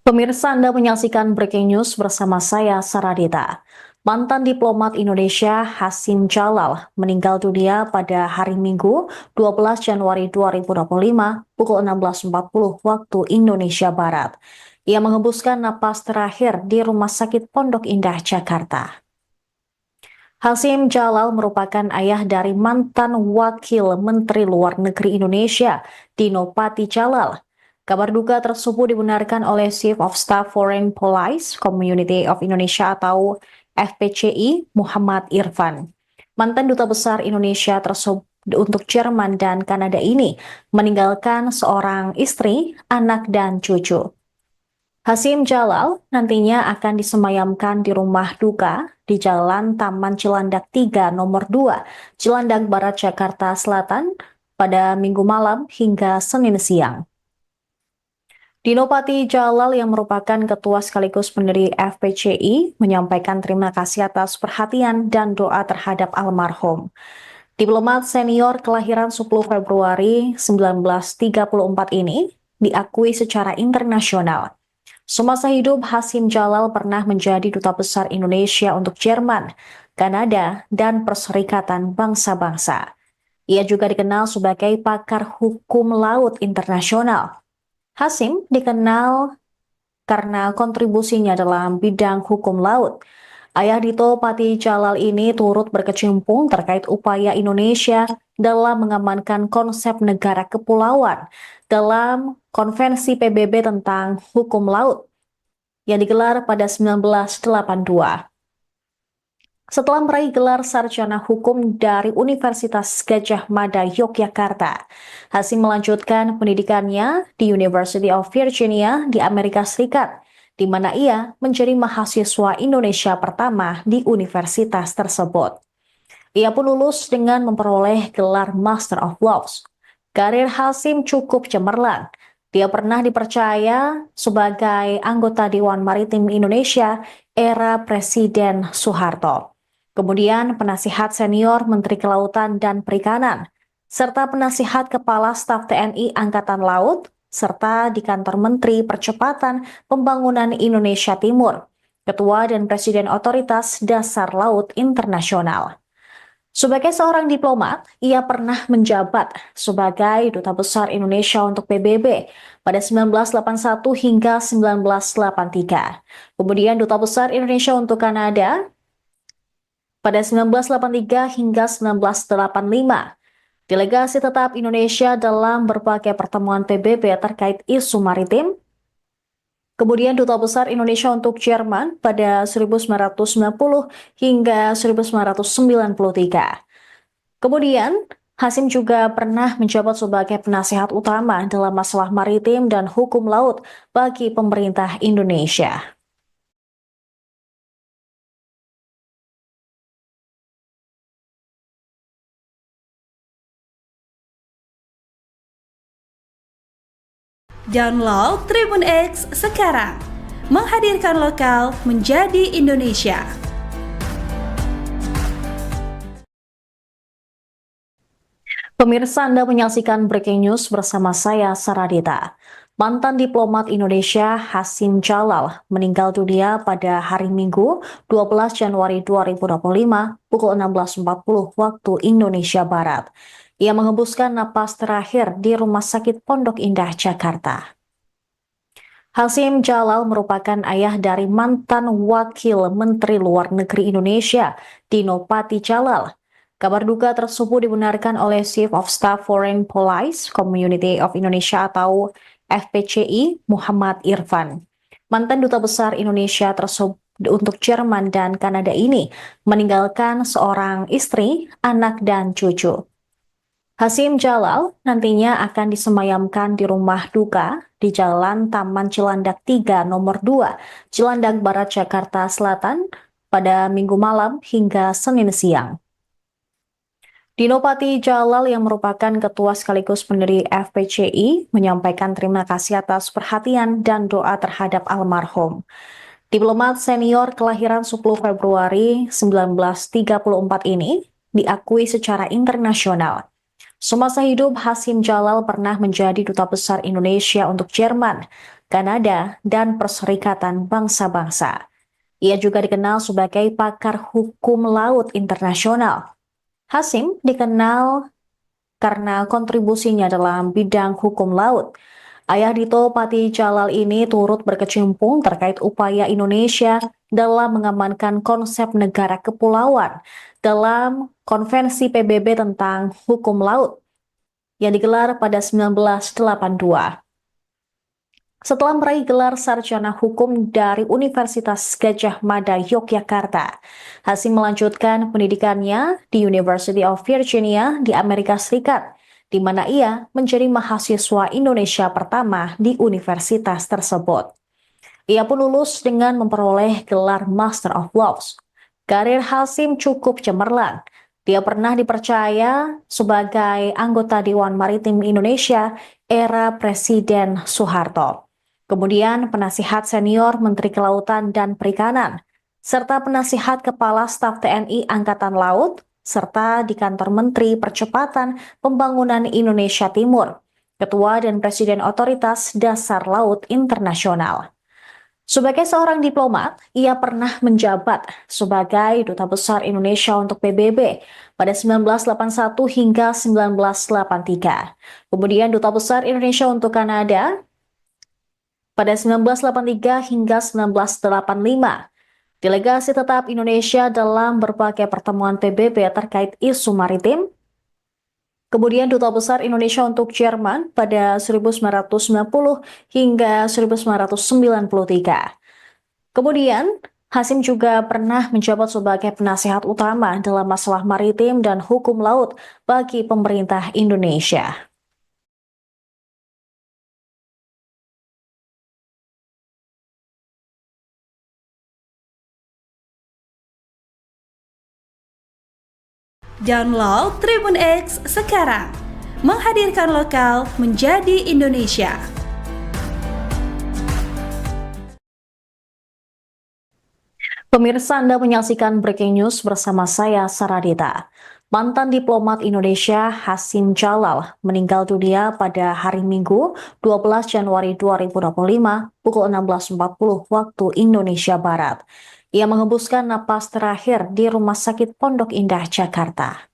Pemirsa, Anda menyaksikan Breaking News bersama saya, Saradita. Mantan diplomat Indonesia Hasim Jalal meninggal dunia pada hari Minggu 12 Januari 2025 pukul 16.40 waktu Indonesia Barat. Ia mengembuskan napas terakhir di Rumah Sakit Pondok Indah, Jakarta. Hasim Jalal merupakan ayah dari mantan Wakil Menteri Luar Negeri Indonesia, Dino Pati Jalal. Kabar duka tersebut dibenarkan oleh Chief of Staff Foreign Policy Community of Indonesia atau FPCI, Muhammad Irfan. Mantan Duta Besar Indonesia tersebut untuk Jerman dan Kanada ini meninggalkan seorang istri, anak, dan cucu. Hasim Jalal nantinya akan disemayamkan di rumah duka di Jalan Taman Cilandak 3 nomor 2, Cilandak Barat, Jakarta Selatan pada Minggu malam hingga Senin siang. Dino Pati Jalal yang merupakan ketua sekaligus pendiri FPCI menyampaikan terima kasih atas perhatian dan doa terhadap almarhum. Diplomat senior kelahiran 10 Februari 1934 ini diakui secara internasional. Semasa hidup, Hasim Jalal pernah menjadi Duta Besar Indonesia untuk Jerman, Kanada, dan Perserikatan Bangsa-Bangsa. Ia juga dikenal sebagai pakar hukum laut internasional. Hasim dikenal karena kontribusinya dalam bidang hukum laut. Ayah Dito Pati Jalal ini turut berkecimpung terkait upaya Indonesia dalam mengamankan konsep negara kepulauan dalam Konvensi PBB tentang hukum laut yang digelar pada 1982. Setelah meraih gelar sarjana hukum dari Universitas Gadjah Mada, Yogyakarta, Hasim melanjutkan pendidikannya di University of Virginia di Amerika Serikat, di mana ia menjadi mahasiswa Indonesia pertama di universitas tersebut. Ia pun lulus dengan memperoleh gelar Master of Laws. Karir Hasim cukup cemerlang. Dia pernah dipercaya sebagai anggota Dewan Maritim Indonesia era Presiden Soeharto. Kemudian penasihat senior Menteri Kelautan dan Perikanan, serta penasihat Kepala Staf TNI Angkatan Laut, serta di kantor Menteri Percepatan Pembangunan Indonesia Timur, Ketua dan Presiden Otoritas Dasar Laut Internasional. Sebagai seorang diplomat, ia pernah menjabat sebagai Duta Besar Indonesia untuk PBB pada 1981 hingga 1983. Kemudian Duta Besar Indonesia untuk Kanada pada 1983 hingga 1985. Delegasi tetap Indonesia dalam berbagai pertemuan PBB terkait isu maritim. Kemudian Duta Besar Indonesia untuk Jerman pada 1990 hingga 1993. Kemudian, Hasim juga pernah menjabat sebagai penasihat utama dalam masalah maritim dan hukum laut bagi pemerintah Indonesia. Download Tribun X sekarang, menghadirkan lokal menjadi Indonesia. Pemirsa, Anda menyaksikan Breaking News bersama saya, Saradita. Mantan diplomat Indonesia Hasim Jalal meninggal dunia pada hari Minggu 12 Januari 2025 pukul 16.40 waktu Indonesia Barat. Ia mengembuskan napas terakhir di Rumah Sakit Pondok Indah, Jakarta. Hasim Jalal merupakan ayah dari mantan Wakil Menteri Luar Negeri Indonesia, Dino Pati Jalal. Kabar duka tersebut dibenarkan oleh Chief of Staff Foreign Policy Community of Indonesia atau FPCI, Muhammad Irfan. Mantan Duta Besar Indonesia tersebut untuk Jerman dan Kanada ini meninggalkan seorang istri, anak, dan cucu. Hasim Jalal nantinya akan disemayamkan di rumah duka di Jalan Taman Cilandak 3 nomor 2, Cilandak Barat, Jakarta Selatan pada Minggu malam hingga Senin siang. Dino Pati Jalal yang merupakan ketua sekaligus pendiri FPCI menyampaikan terima kasih atas perhatian dan doa terhadap almarhum. Diplomat senior kelahiran 10 Februari 1934 ini diakui secara internasional. Semasa hidup, Hasim Jalal pernah menjadi Duta Besar Indonesia untuk Jerman, Kanada, dan Perserikatan Bangsa-Bangsa. Ia juga dikenal sebagai pakar hukum laut internasional. Hasim dikenal karena kontribusinya dalam bidang hukum laut. Ayah Dito Patijalal ini turut berkecimpung terkait upaya Indonesia dalam mengamankan konsep negara kepulauan dalam Konvensi PBB tentang hukum laut yang digelar pada 1982. Setelah meraih gelar sarjana hukum dari Universitas Gadjah Mada, Yogyakarta, Hasim melanjutkan pendidikannya di University of Virginia di Amerika Serikat, di mana ia menjadi mahasiswa Indonesia pertama di universitas tersebut. Ia pun lulus dengan memperoleh gelar Master of Laws. Karir Hasim cukup cemerlang. Dia pernah dipercaya sebagai anggota Dewan Maritim Indonesia era Presiden Soeharto. Kemudian penasihat senior Menteri Kelautan dan Perikanan, serta penasihat Kepala Staf TNI Angkatan Laut, serta di Kantor Menteri Percepatan Pembangunan Indonesia Timur, Ketua dan Presiden Otoritas Dasar Laut Internasional. Sebagai seorang diplomat, ia pernah menjabat sebagai Duta Besar Indonesia untuk PBB pada 1981 hingga 1983. Kemudian Duta Besar Indonesia untuk Kanada pada 1983 hingga 1985. Delegasi tetap Indonesia dalam berbagai pertemuan PBB terkait isu maritim. Kemudian Duta Besar Indonesia untuk Jerman pada 1990 hingga 1993. Kemudian, Hasim juga pernah menjabat sebagai penasihat utama dalam masalah maritim dan hukum laut bagi pemerintah Indonesia. Download Tribun X sekarang, menghadirkan lokal menjadi Indonesia. Pemirsa, Anda menyaksikan Breaking News bersama saya, Saradita. Mantan diplomat Indonesia Hasim Jalal meninggal dunia pada hari Minggu 12 Januari 2025 pukul 16.40 waktu Indonesia Barat. Ia mengembuskan napas terakhir di Rumah Sakit Pondok Indah, Jakarta.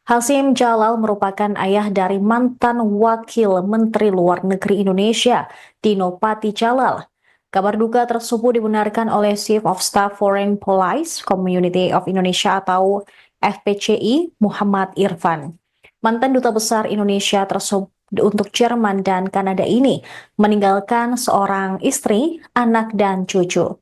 Hasim Jalal merupakan ayah dari mantan Wakil Menteri Luar Negeri Indonesia, Dino Patijalal. Kabar duka tersebut dibenarkan oleh Chief of Staff Foreign Policy Community of Indonesia atau FPCI Muhammad Irfan. Mantan Duta Besar Indonesia tersebut untuk Jerman dan Kanada ini meninggalkan seorang istri, anak, dan cucu.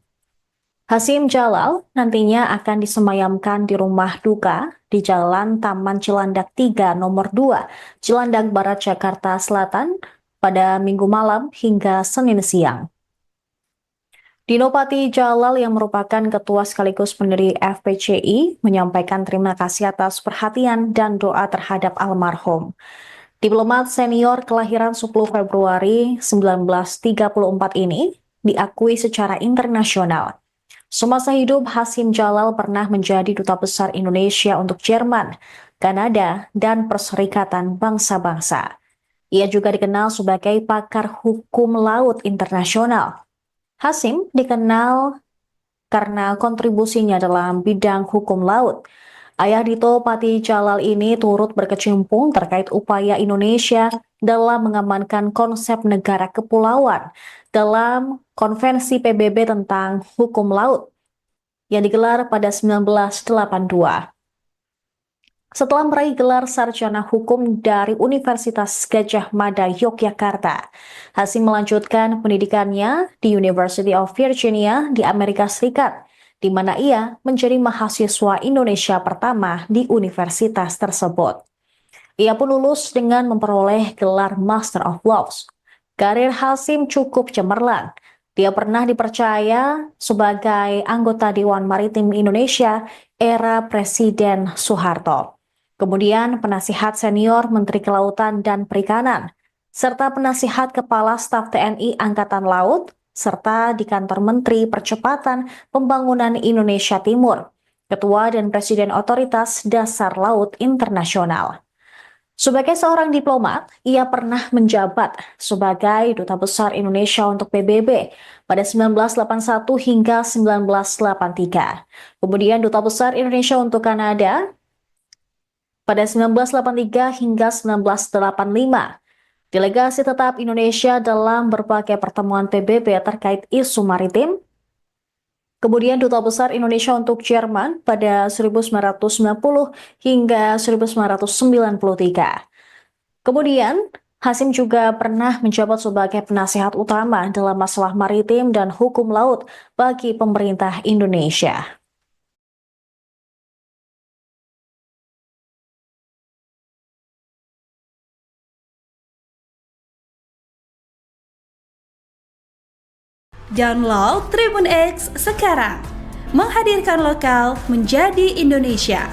Hasim Jalal nantinya akan disemayamkan di rumah duka di Jalan Taman Cilandak 3 nomor 2, Cilandak Barat, Jakarta Selatan pada Minggu malam hingga Senin siang. Dino Patijalal yang merupakan ketua sekaligus pendiri FPCI menyampaikan terima kasih atas perhatian dan doa terhadap almarhum. Diplomat senior kelahiran 10 Februari 1934 ini diakui secara internasional. Semasa hidup, Hasim Jalal pernah menjadi Duta Besar Indonesia untuk Jerman, Kanada, dan Perserikatan Bangsa-Bangsa. Ia juga dikenal sebagai pakar hukum laut internasional. Hasim dikenal karena kontribusinya dalam bidang hukum laut. Ayah Dito Patijalal ini turut berkecimpung terkait upaya Indonesia dalam mengamankan konsep negara kepulauan dalam Konvensi PBB tentang hukum laut yang digelar pada 1982. Setelah meraih gelar sarjana hukum dari Universitas Gadjah Mada, Yogyakarta, Hasim melanjutkan pendidikannya di University of Virginia di Amerika Serikat, di mana ia menjadi mahasiswa Indonesia pertama di universitas tersebut. Ia pun lulus dengan memperoleh gelar Master of Laws. Karir Hasim cukup cemerlang. Dia pernah dipercaya sebagai anggota Dewan Maritim Indonesia era Presiden Soeharto. Kemudian penasihat senior Menteri Kelautan dan Perikanan, serta penasihat Kepala Staf TNI Angkatan Laut, serta di Kantor Menteri Percepatan Pembangunan Indonesia Timur, Ketua dan Presiden Otoritas Dasar Laut Internasional. Sebagai seorang diplomat, ia pernah menjabat sebagai Duta Besar Indonesia untuk PBB pada 1981 hingga 1983. Kemudian Duta Besar Indonesia untuk Kanada pada 1983 hingga 1985. Delegasi tetap Indonesia dalam berbagai pertemuan PBB terkait isu maritim. Kemudian Duta Besar Indonesia untuk Jerman pada 1990 hingga 1993. Kemudian, Hasim juga pernah menjabat sebagai penasihat utama dalam masalah maritim dan hukum laut bagi pemerintah Indonesia. Download Tribun X sekarang, menghadirkan lokal menjadi Indonesia.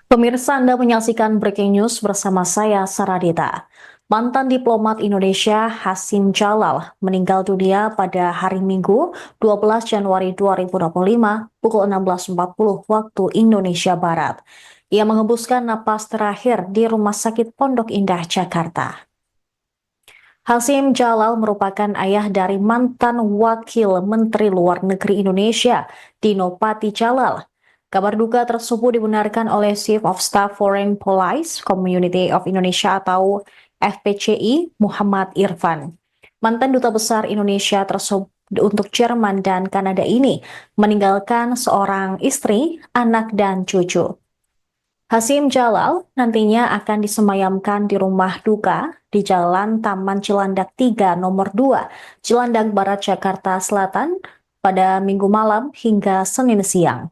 Pemirsa, Anda menyaksikan Breaking News bersama saya, Saradita. Mantan diplomat Indonesia Hasim Jalal meninggal dunia pada hari Minggu 12 Januari 2025 pukul 16.40 waktu Indonesia Barat. Ia mengembuskan napas terakhir di Rumah Sakit Pondok Indah, Jakarta. Hasim Jalal merupakan ayah dari mantan Wakil Menteri Luar Negeri Indonesia, Dino Pati Jalal. Kabar duka tersebut dibenarkan oleh Chief of Staff Foreign Policy Community of Indonesia atau FPCI Muhammad Irfan. Mantan Duta Besar Indonesia tersebut untuk Jerman dan Kanada ini meninggalkan seorang istri, anak, dan cucu. Hasim Jalal nantinya akan disemayamkan di rumah duka di Jalan Taman Cilandak 3 nomor 2, Cilandak Barat, Jakarta Selatan pada Minggu malam hingga Senin siang.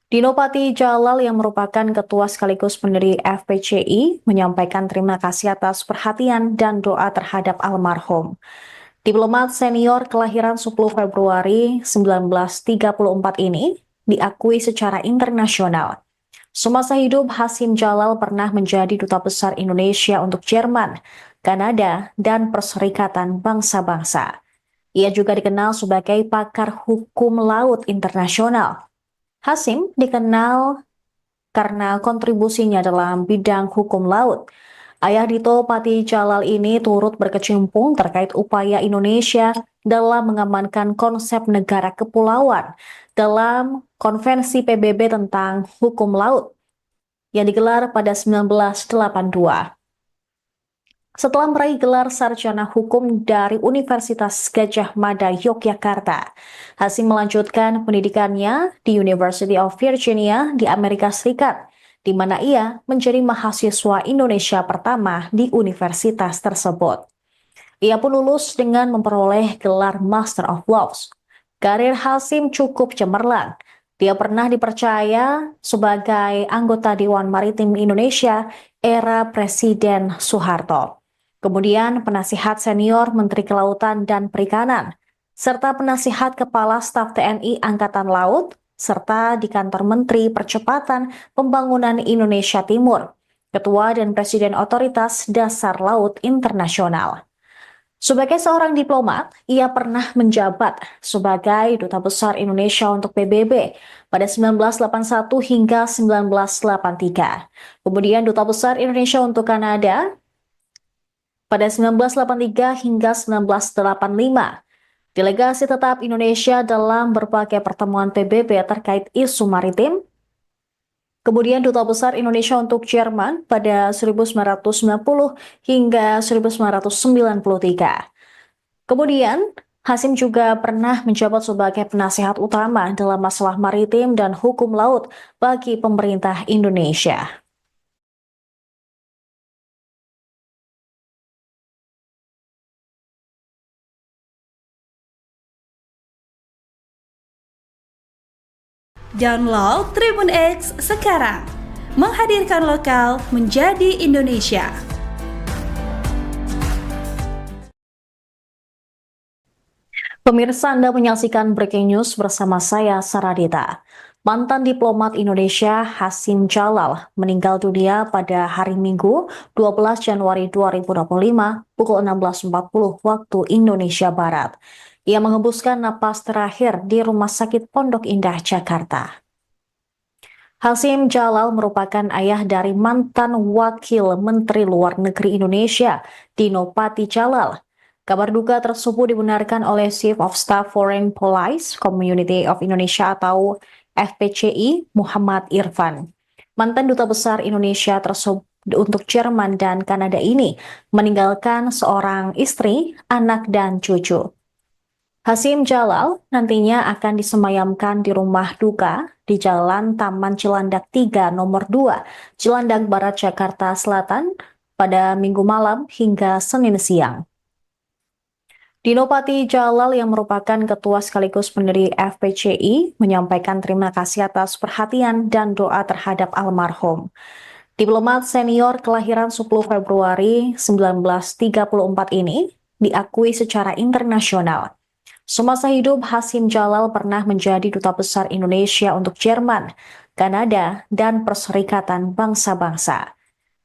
Dino Pati Jalal yang merupakan ketua sekaligus pendiri FPCI menyampaikan terima kasih atas perhatian dan doa terhadap almarhum. Diplomat senior kelahiran 10 Februari 1934 ini diakui secara internasional. Semasa hidup, Hasim Jalal pernah menjadi Duta Besar Indonesia untuk Jerman, Kanada, dan Perserikatan Bangsa-Bangsa. Ia juga dikenal sebagai pakar hukum laut internasional. Hasim dikenal karena kontribusinya dalam bidang hukum laut. Ayah Dito Pati Jalal ini turut berkecimpung terkait upaya Indonesia dalam mengamankan konsep negara kepulauan dalam Konvensi PBB tentang hukum laut yang digelar pada 1982. Setelah meraih gelar sarjana hukum dari Universitas Gadjah Mada, Yogyakarta, Hasim melanjutkan pendidikannya di University of Virginia di Amerika Serikat, di mana ia menjadi mahasiswa Indonesia pertama di universitas tersebut. Ia pun lulus dengan memperoleh gelar Master of Laws. Karir Hasim cukup cemerlang. Dia pernah dipercaya sebagai anggota Dewan Maritim Indonesia era Presiden Soeharto. Kemudian penasihat senior Menteri Kelautan dan Perikanan, serta penasihat Kepala Staf TNI Angkatan Laut, serta di kantor Menteri Percepatan Pembangunan Indonesia Timur, Ketua dan Presiden Otoritas Dasar Laut Internasional. Sebagai seorang diplomat, ia pernah menjabat sebagai Duta Besar Indonesia untuk PBB pada 1981 hingga 1983. Kemudian Duta Besar Indonesia untuk Kanada pada 1983 hingga 1985. Delegasi tetap Indonesia dalam berbagai pertemuan PBB terkait isu maritim. Kemudian Duta Besar Indonesia untuk Jerman pada 1990 hingga 1993. Kemudian, Hasim juga pernah menjabat sebagai penasihat utama dalam masalah maritim dan hukum laut bagi pemerintah Indonesia. Download Tribun X sekarang, menghadirkan lokal menjadi Indonesia. Pemirsa, Anda menyaksikan Breaking News bersama saya, Saradita. Mantan diplomat Indonesia Hasim Jalal meninggal dunia pada hari Minggu 12 Januari 2025 pukul 16.40 waktu Indonesia Barat. Ia mengembuskan napas terakhir di Rumah Sakit Pondok Indah, Jakarta. Hasyim Jalal merupakan ayah dari mantan Wakil Menteri Luar Negeri Indonesia, Dino Patijalal. Kabar duka tersebut dibenarkan oleh Chief of Staff Foreign Policy Community of Indonesia atau FPCI, Muhammad Irfan. Mantan Duta Besar Indonesia tersebut untuk Jerman dan Kanada ini meninggalkan seorang istri, anak, dan cucu. Hasyim Jalal nantinya akan disemayamkan di rumah duka di Jalan Taman Cilandak 3 nomor 2, Cilandak Barat, Jakarta Selatan pada Minggu malam hingga Senin siang. Dino Patijalal yang merupakan ketua sekaligus pendiri FPCI menyampaikan terima kasih atas perhatian dan doa terhadap almarhum. Diplomat senior kelahiran 10 Februari 1934 ini diakui secara internasional. Semasa hidup, Hasyim Jalal pernah menjadi Duta Besar Indonesia untuk Jerman, Kanada, dan Perserikatan Bangsa-Bangsa.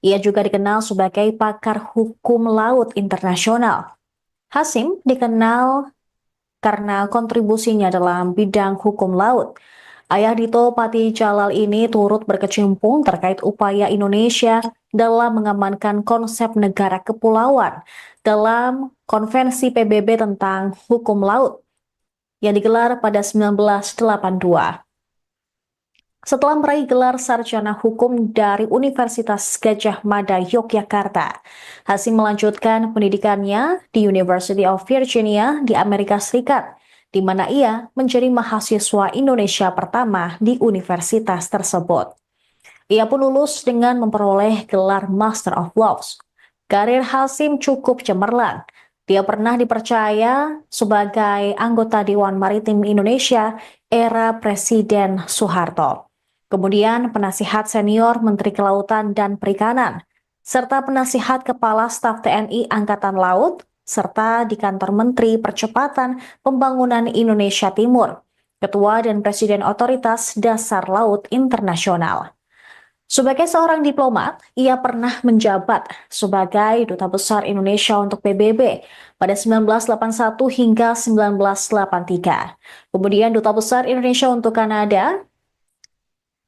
Ia juga dikenal sebagai pakar hukum laut internasional. Hasyim dikenal karena kontribusinya dalam bidang hukum laut. Ayah Dito Patijalal ini turut berkecimpung terkait upaya Indonesia dalam mengamankan konsep negara kepulauan dalam Konvensi PBB tentang hukum laut yang digelar pada 1982. Setelah meraih gelar sarjana hukum dari Universitas Gadjah Mada, Yogyakarta, Hasyim melanjutkan pendidikannya di University of Virginia di Amerika Serikat, di mana ia menjadi mahasiswa Indonesia pertama di universitas tersebut. Ia pun lulus dengan memperoleh gelar Master of Laws. Karir Hasyim cukup cemerlang. Dia pernah dipercaya sebagai anggota Dewan Maritim Indonesia era Presiden Soeharto. Kemudian penasihat senior Menteri Kelautan dan Perikanan, serta penasihat Kepala Staf TNI Angkatan Laut, serta di Kantor Menteri Percepatan Pembangunan Indonesia Timur, Ketua dan Presiden Otoritas Dasar Laut Internasional. Sebagai seorang diplomat, ia pernah menjabat sebagai Duta Besar Indonesia untuk PBB pada 1981 hingga 1983. Kemudian Duta Besar Indonesia untuk Kanada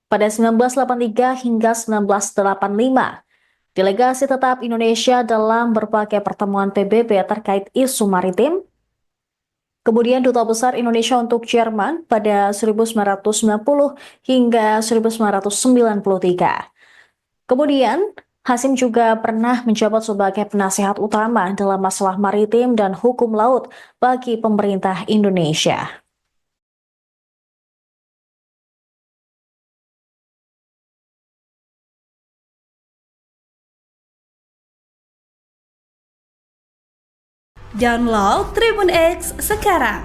pada 1983 hingga 1985. Delegasi tetap Indonesia dalam berbagai pertemuan PBB terkait isu maritim. Kemudian Duta Besar Indonesia untuk Jerman pada 1990 hingga 1993. Kemudian, Hasyim juga pernah menjabat sebagai penasihat utama dalam masalah maritim dan hukum laut bagi pemerintah Indonesia. Download Tribun X sekarang,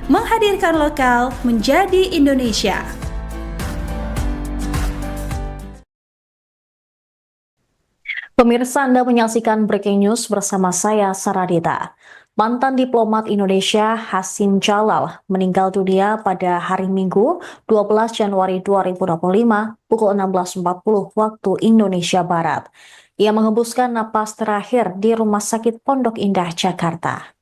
menghadirkan lokal menjadi Indonesia. Pemirsa, Anda menyaksikan Breaking News bersama saya, Saradita. Mantan diplomat Indonesia Hasyim Jalal meninggal dunia pada hari Minggu 12 Januari 2025 pukul 16.40 waktu Indonesia Barat. Ia mengembuskan napas terakhir di Rumah Sakit Pondok Indah, Jakarta.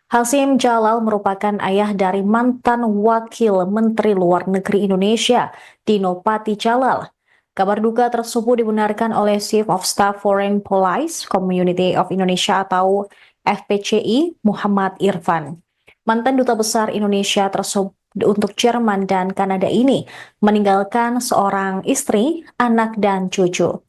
Hasyim Jalal merupakan ayah dari mantan Wakil Menteri Luar Negeri Indonesia, Dino Patijalal. Kabar duka tersebut dibenarkan oleh Chief of Staff Foreign Policy Community of Indonesia atau FPCI, Muhammad Irfan. Mantan Duta Besar Indonesia tersebut untuk Jerman dan Kanada ini meninggalkan seorang istri, anak, dan cucu.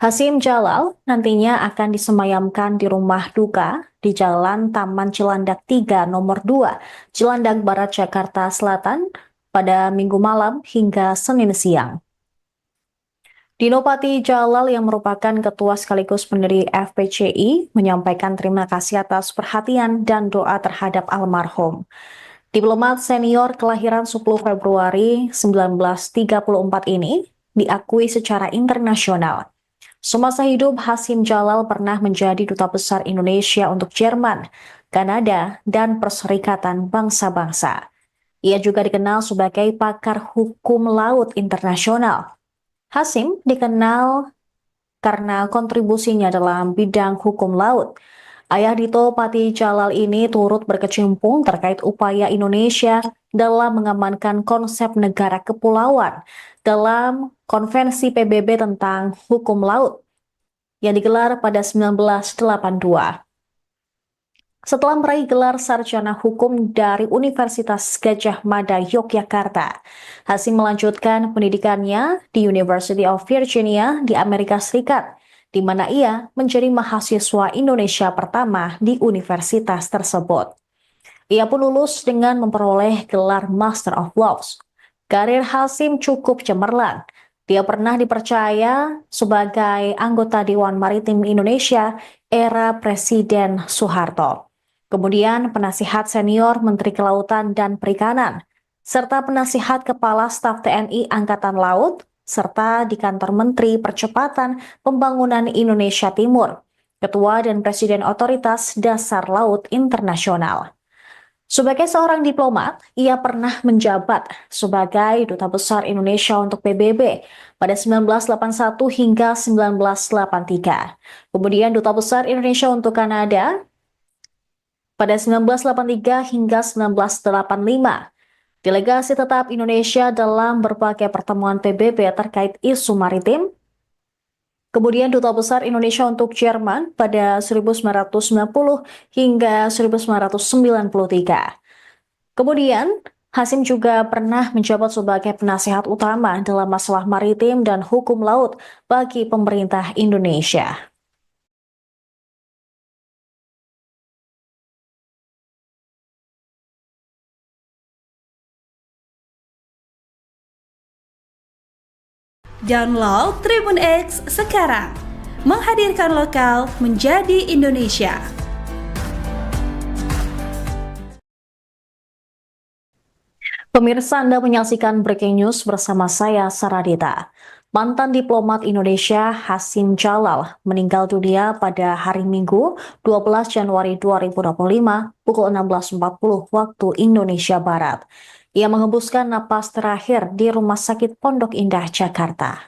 Hasyim Jalal nantinya akan disemayamkan di rumah duka di Jalan Taman Cilandak 3 nomor 2, Cilandak Barat, Jakarta Selatan pada Minggu malam hingga Senin siang. Dino Patijalal yang merupakan ketua sekaligus pendiri FPCI menyampaikan terima kasih atas perhatian dan doa terhadap almarhum. Diplomat senior kelahiran 10 Februari 1934 ini diakui secara internasional. Semasa hidup, Hasyim Jalal pernah menjadi Duta Besar Indonesia untuk Jerman, Kanada, dan Perserikatan Bangsa-Bangsa. Ia juga dikenal sebagai pakar hukum laut internasional. Hasyim dikenal karena kontribusinya dalam bidang hukum laut. Ayah Dito Patijalal ini turut berkecimpung terkait upaya Indonesia dalam mengamankan konsep negara kepulauan dalam Konvensi PBB tentang Hukum Laut yang digelar pada 1982. Setelah meraih gelar sarjana hukum dari Universitas Gadjah Mada, Yogyakarta, Hasim melanjutkan pendidikannya di University of Virginia di Amerika Serikat, di mana ia menjadi mahasiswa Indonesia pertama di universitas tersebut. Ia pun lulus dengan memperoleh gelar Master of Laws. Karir Hasim cukup cemerlang. Dia pernah dipercaya sebagai anggota Dewan Maritim Indonesia era Presiden Soeharto. Kemudian penasihat senior Menteri Kelautan dan Perikanan, serta penasihat Kepala Staf TNI Angkatan Laut, serta di Kantor Menteri Percepatan Pembangunan Indonesia Timur, Ketua dan Presiden Otoritas Dasar Laut Internasional. Sebagai seorang diplomat, ia pernah menjabat sebagai Duta Besar Indonesia untuk PBB pada 1981 hingga 1983. Kemudian Duta Besar Indonesia untuk Kanada pada 1983 hingga 1985. Delegasi tetap Indonesia dalam berbagai pertemuan PBB terkait isu maritim. Kemudian Duta Besar Indonesia untuk Jerman pada 1990 hingga 1993. Kemudian, Hasim juga pernah menjabat sebagai penasihat utama dalam masalah maritim dan hukum laut bagi pemerintah Indonesia. Download Tribun X sekarang, menghadirkan lokal menjadi Indonesia. Pemirsa, Anda menyaksikan Breaking News bersama saya, Saradita. Mantan diplomat Indonesia Hasim Jalal meninggal dunia pada hari Minggu 12 Januari 2025 pukul 16.40 waktu Indonesia Barat. Ia mengembuskan napas terakhir di Rumah Sakit Pondok Indah, Jakarta.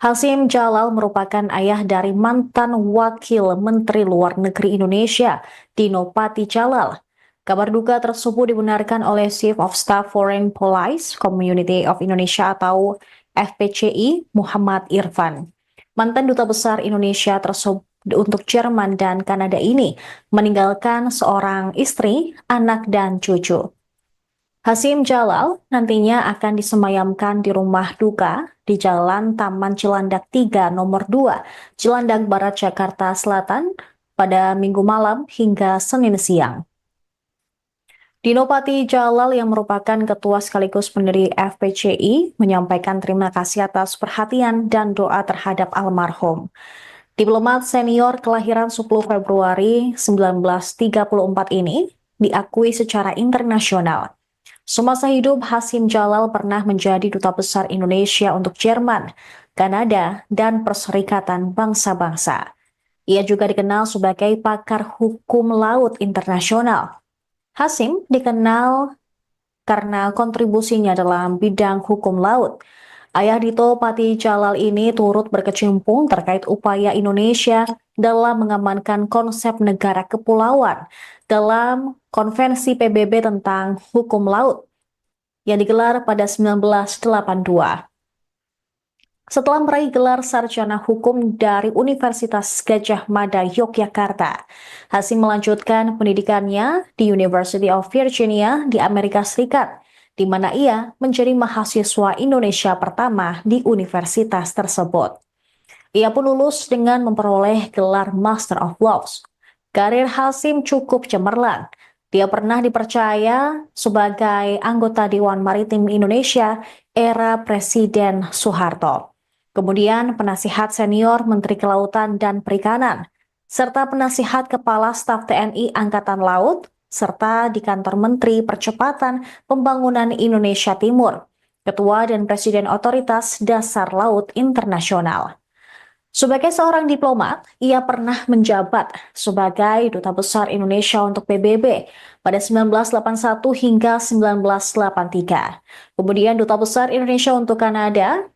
Hasim Jalal merupakan ayah dari mantan Wakil Menteri Luar Negeri Indonesia, Dino Patijalal. Kabar duka tersebut dibenarkan oleh Chief of Staff Foreign Policy Community of Indonesia atau FPCI Muhammad Irfan. Mantan Duta Besar Indonesia tersebut untuk Jerman dan Kanada ini meninggalkan seorang istri, anak, dan cucu. Hasim Jalal nantinya akan disemayamkan di rumah duka di Jalan Taman Cilandak 3 nomor 2, Cilandak Barat, Jakarta Selatan pada Minggu malam hingga Senin siang. Dino Patijalal yang merupakan ketua sekaligus pendiri FPCI menyampaikan terima kasih atas perhatian dan doa terhadap almarhum. Diplomat senior kelahiran 10 Februari 1934 ini diakui secara internasional. Semasa hidup, Hasim Jalal pernah menjadi Duta Besar Indonesia untuk Jerman, Kanada, dan Perserikatan Bangsa-Bangsa. Ia juga dikenal sebagai pakar hukum laut internasional. Hasim dikenal karena kontribusinya dalam bidang hukum laut. Ayah Dito Patijalal ini turut berkecimpung terkait upaya Indonesia dalam mengamankan konsep negara kepulauan dalam Konvensi PBB tentang Hukum Laut yang digelar pada 1982. Setelah meraih gelar sarjana hukum dari Universitas Gadjah Mada, Yogyakarta, Hasim melanjutkan pendidikannya di University of Virginia di Amerika Serikat, di mana ia menjadi mahasiswa Indonesia pertama di universitas tersebut. Ia pun lulus dengan memperoleh gelar Master of Laws. Karir Hasim cukup cemerlang. Dia pernah dipercaya sebagai anggota Dewan Maritim Indonesia era Presiden Soeharto. Kemudian penasihat senior Menteri Kelautan dan Perikanan, serta penasihat Kepala Staf TNI Angkatan Laut, serta di Kantor Menteri Percepatan Pembangunan Indonesia Timur, Ketua dan Presiden Otoritas Dasar Laut Internasional. Sebagai seorang diplomat, ia pernah menjabat sebagai Duta Besar Indonesia untuk PBB pada 1981 hingga 1983. Kemudian Duta Besar Indonesia untuk Kanada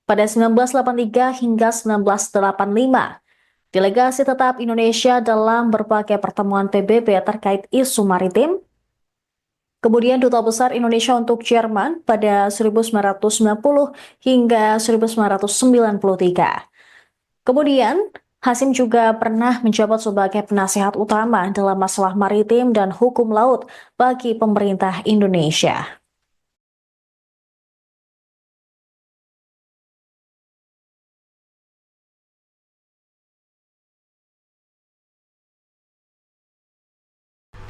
pada 1983 hingga 1985. Delegasi tetap Indonesia dalam berbagai pertemuan PBB terkait isu maritim. Kemudian Duta Besar Indonesia untuk Jerman pada 1990 hingga 1993. Kemudian, Hasim juga pernah menjabat sebagai penasihat utama dalam masalah maritim dan hukum laut bagi pemerintah Indonesia.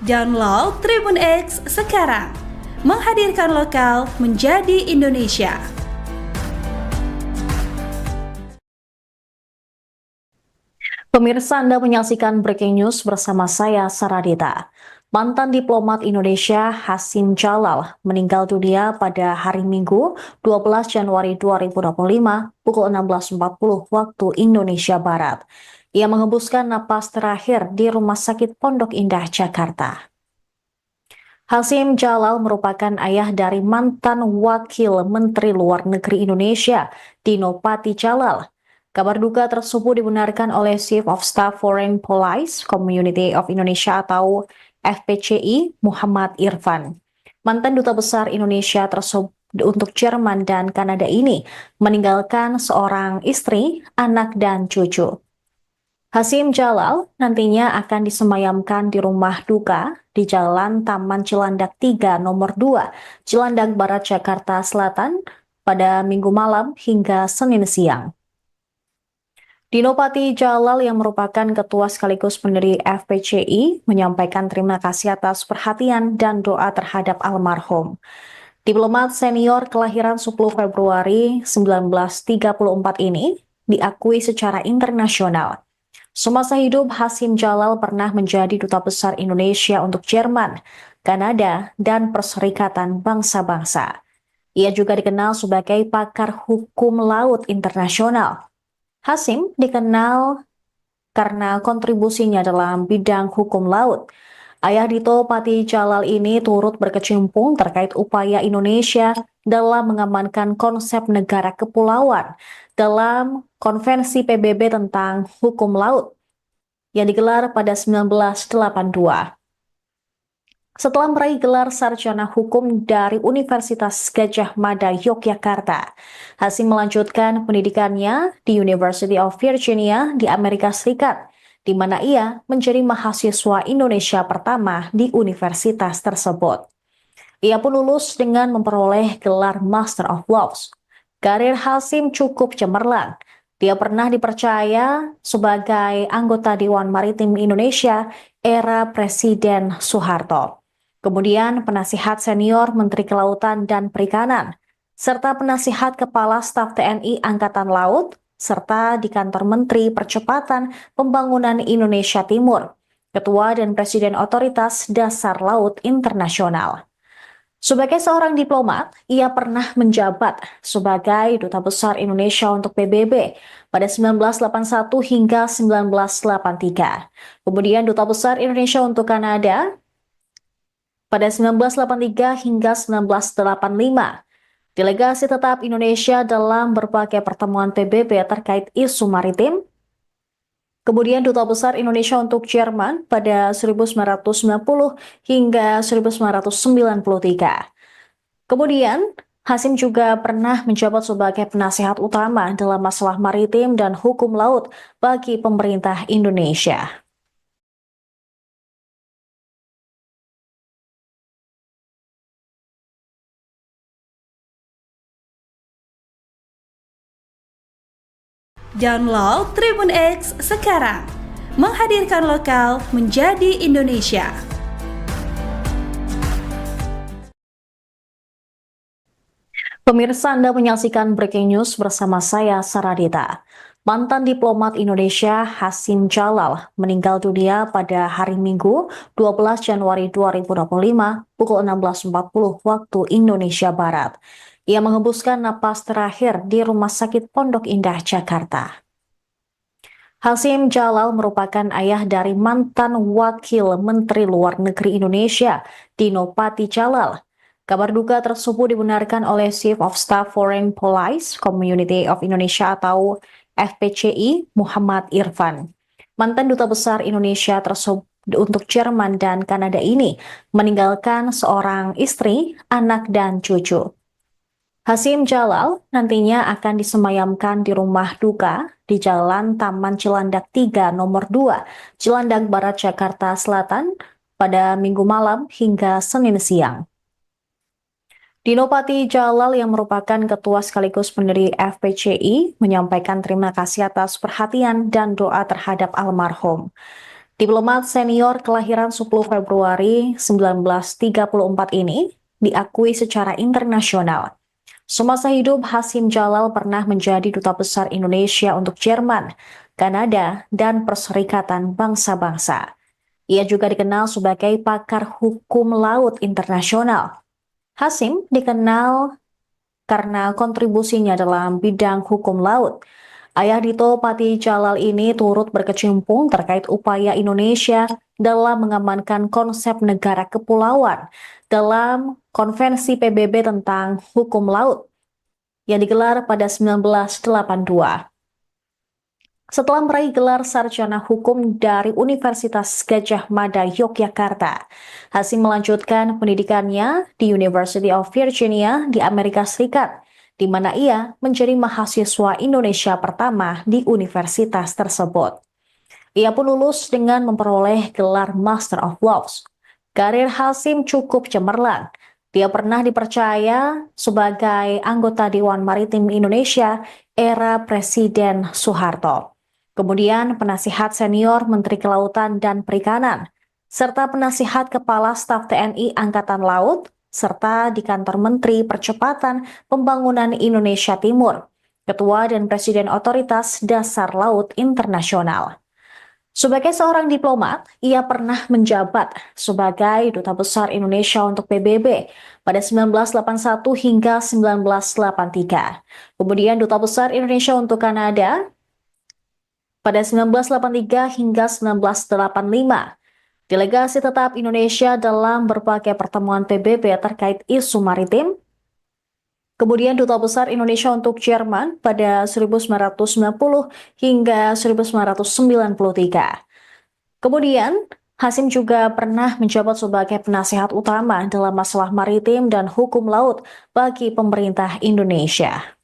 Download Tribun X sekarang. Menghadirkan lokal menjadi Indonesia. Pemirsa, Anda menyaksikan Breaking News bersama saya, Saradita. Mantan diplomat Indonesia Hasim Jalal meninggal dunia pada hari Minggu 12 Januari 2025 pukul 16.40 waktu Indonesia Barat. Ia mengembuskan napas terakhir di Rumah Sakit Pondok Indah, Jakarta. Hasim Jalal merupakan ayah dari mantan Wakil Menteri Luar Negeri Indonesia, Dino Pati Jalal. Kabar duka tersebut dibenarkan oleh Chief of Staff Foreign Policy Community of Indonesia atau FPCI Muhammad Irfan. Mantan Duta Besar Indonesia tersebut untuk Jerman dan Kanada ini meninggalkan seorang istri, anak, dan cucu. Hasim Jalal nantinya akan disemayamkan di rumah duka di Jalan Taman Cilandak 3 nomor 2, Cilandak Barat, Jakarta Selatan pada Minggu malam hingga Senin siang. Dino Pati Jalal yang merupakan ketua sekaligus pendiri FPCI menyampaikan terima kasih atas perhatian dan doa terhadap almarhum. Diplomat senior kelahiran 10 Februari 1934 ini diakui secara internasional. Semasa hidup, Hasim Jalal pernah menjadi Duta Besar Indonesia untuk Jerman, Kanada, dan Perserikatan Bangsa-Bangsa. Ia juga dikenal sebagai pakar hukum laut internasional. Hasim dikenal karena kontribusinya dalam bidang hukum laut. Ayah Dito Pati Jalal ini turut berkecimpung terkait upaya Indonesia dalam mengamankan konsep negara kepulauan dalam Konvensi PBB tentang hukum laut yang digelar pada 1982. Setelah meraih gelar sarjana hukum dari Universitas Gadjah Mada, Yogyakarta, Hasim melanjutkan pendidikannya di University of Virginia di Amerika Serikat, di mana ia menjadi mahasiswa Indonesia pertama di universitas tersebut. Ia pun lulus dengan memperoleh gelar Master of Laws. Karir Hasim cukup cemerlang. Dia pernah dipercaya sebagai anggota Dewan Maritim Indonesia era Presiden Soeharto. Kemudian penasihat senior Menteri Kelautan dan Perikanan, serta penasihat Kepala Staf TNI Angkatan Laut, serta di Kantor Menteri Percepatan Pembangunan Indonesia Timur, Ketua dan Presiden Otoritas Dasar Laut Internasional. Sebagai seorang diplomat, ia pernah menjabat sebagai Duta Besar Indonesia untuk PBB pada 1981 hingga 1983. Kemudian Duta Besar Indonesia untuk Kanada pada 1983 hingga 1985. Delegasi tetap Indonesia dalam berbagai pertemuan PBB terkait isu maritim. Kemudian Duta Besar Indonesia untuk Jerman pada 1990 hingga 1993. Kemudian, Hasim juga pernah menjabat sebagai penasihat utama dalam masalah maritim dan hukum laut bagi pemerintah Indonesia. Download Tribun X sekarang. Menghadirkan lokal menjadi Indonesia. Pemirsa, Anda menyaksikan Breaking News bersama saya, Saradita. Mantan diplomat Indonesia Hasim Jalal meninggal dunia pada hari Minggu 12 Januari 2025 pukul 16.40 waktu Indonesia Barat. Ia mengembuskan napas terakhir di Rumah Sakit Pondok Indah, Jakarta. Hasim Jalal merupakan ayah dari mantan Wakil Menteri Luar Negeri Indonesia, Dino Pati Jalal. Kabar duka tersebut dibenarkan oleh Chief of Staff Foreign Policy Community of Indonesia atau FPCI Muhammad Irfan. Mantan Duta Besar Indonesia tersebut untuk Jerman dan Kanada ini meninggalkan seorang istri, anak, dan cucu. Hasyim Jalal nantinya akan disemayamkan di rumah duka di Jalan Taman Cilandak 3 nomor 2, Cilandak Barat, Jakarta Selatan pada Minggu malam hingga Senin siang. Dinopati Jalal yang merupakan ketua sekaligus pendiri FPCI menyampaikan terima kasih atas perhatian dan doa terhadap almarhum. Diplomat senior kelahiran 10 Februari 1934 ini diakui secara internasional. Semasa hidup, Hasyim Jalal pernah menjadi duta besar Indonesia untuk Jerman, Kanada, dan Perserikatan Bangsa-Bangsa. Ia juga dikenal sebagai pakar hukum laut internasional. Hasyim dikenal karena kontribusinya dalam bidang hukum laut. Ayah Dito Pati Jalal ini turut berkecimpung terkait upaya Indonesia dalam mengamankan konsep negara kepulauan dalam Konvensi PBB tentang hukum laut yang digelar pada 1982. Setelah meraih gelar sarjana hukum dari Universitas Gadjah Mada, Yogyakarta, Hasyim melanjutkan pendidikannya di University of Virginia di Amerika Serikat, di mana ia menjadi mahasiswa Indonesia pertama di universitas tersebut. Ia pun lulus dengan memperoleh gelar Master of Laws. Karir Hasyim cukup cemerlang. Dia pernah dipercaya sebagai anggota Dewan Maritim Indonesia era Presiden Soeharto. Kemudian penasihat senior Menteri Kelautan dan Perikanan, serta penasihat Kepala Staf TNI Angkatan Laut, serta di Kantor Menteri Percepatan Pembangunan Indonesia Timur, Ketua dan Presiden Otoritas Dasar Laut Internasional. Sebagai seorang diplomat, ia pernah menjabat sebagai Duta Besar Indonesia untuk PBB pada 1981 hingga 1983. Kemudian Duta Besar Indonesia untuk Kanada pada 1983 hingga 1985. Delegasi tetap Indonesia dalam berbagai pertemuan PBB terkait isu maritim. Kemudian Duta Besar Indonesia untuk Jerman pada 1990 hingga 1993. Kemudian, Hasyim juga pernah menjabat sebagai penasihat utama dalam masalah maritim dan hukum laut bagi pemerintah Indonesia.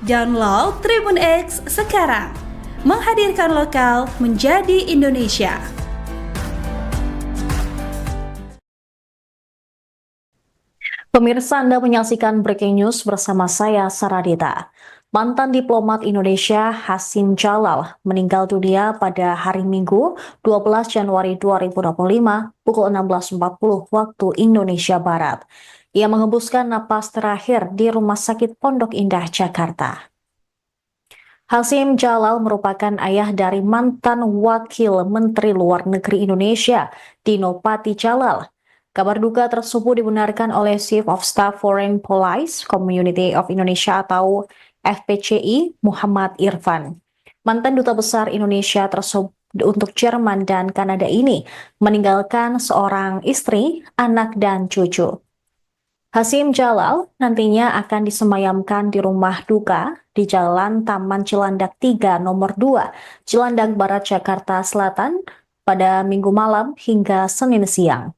Download Tribun X sekarang, menghadirkan lokal menjadi Indonesia. Pemirsa, Anda menyaksikan Breaking News bersama saya, Saradita. Mantan diplomat Indonesia Hasyim Jalal meninggal dunia pada hari Minggu 12 Januari 2025 pukul 16.40 waktu Indonesia Barat. Ia mengembuskan napas terakhir di Rumah Sakit Pondok Indah, Jakarta. Hasyim Jalal merupakan ayah dari mantan Wakil Menteri Luar Negeri Indonesia, Dinopati Jalal. Kabar duka tersebut dibenarkan oleh Chief of Staff Foreign Policy Community of Indonesia atau FPCI Muhammad Irfan. Mantan Duta Besar Indonesia tersebut untuk Jerman dan Kanada ini meninggalkan seorang istri, anak, dan cucu. Hasyim Jalal nantinya akan disemayamkan di rumah duka di Jalan Taman Cilandak 3 nomor 2, Cilandak Barat, Jakarta Selatan pada Minggu malam hingga Senin siang.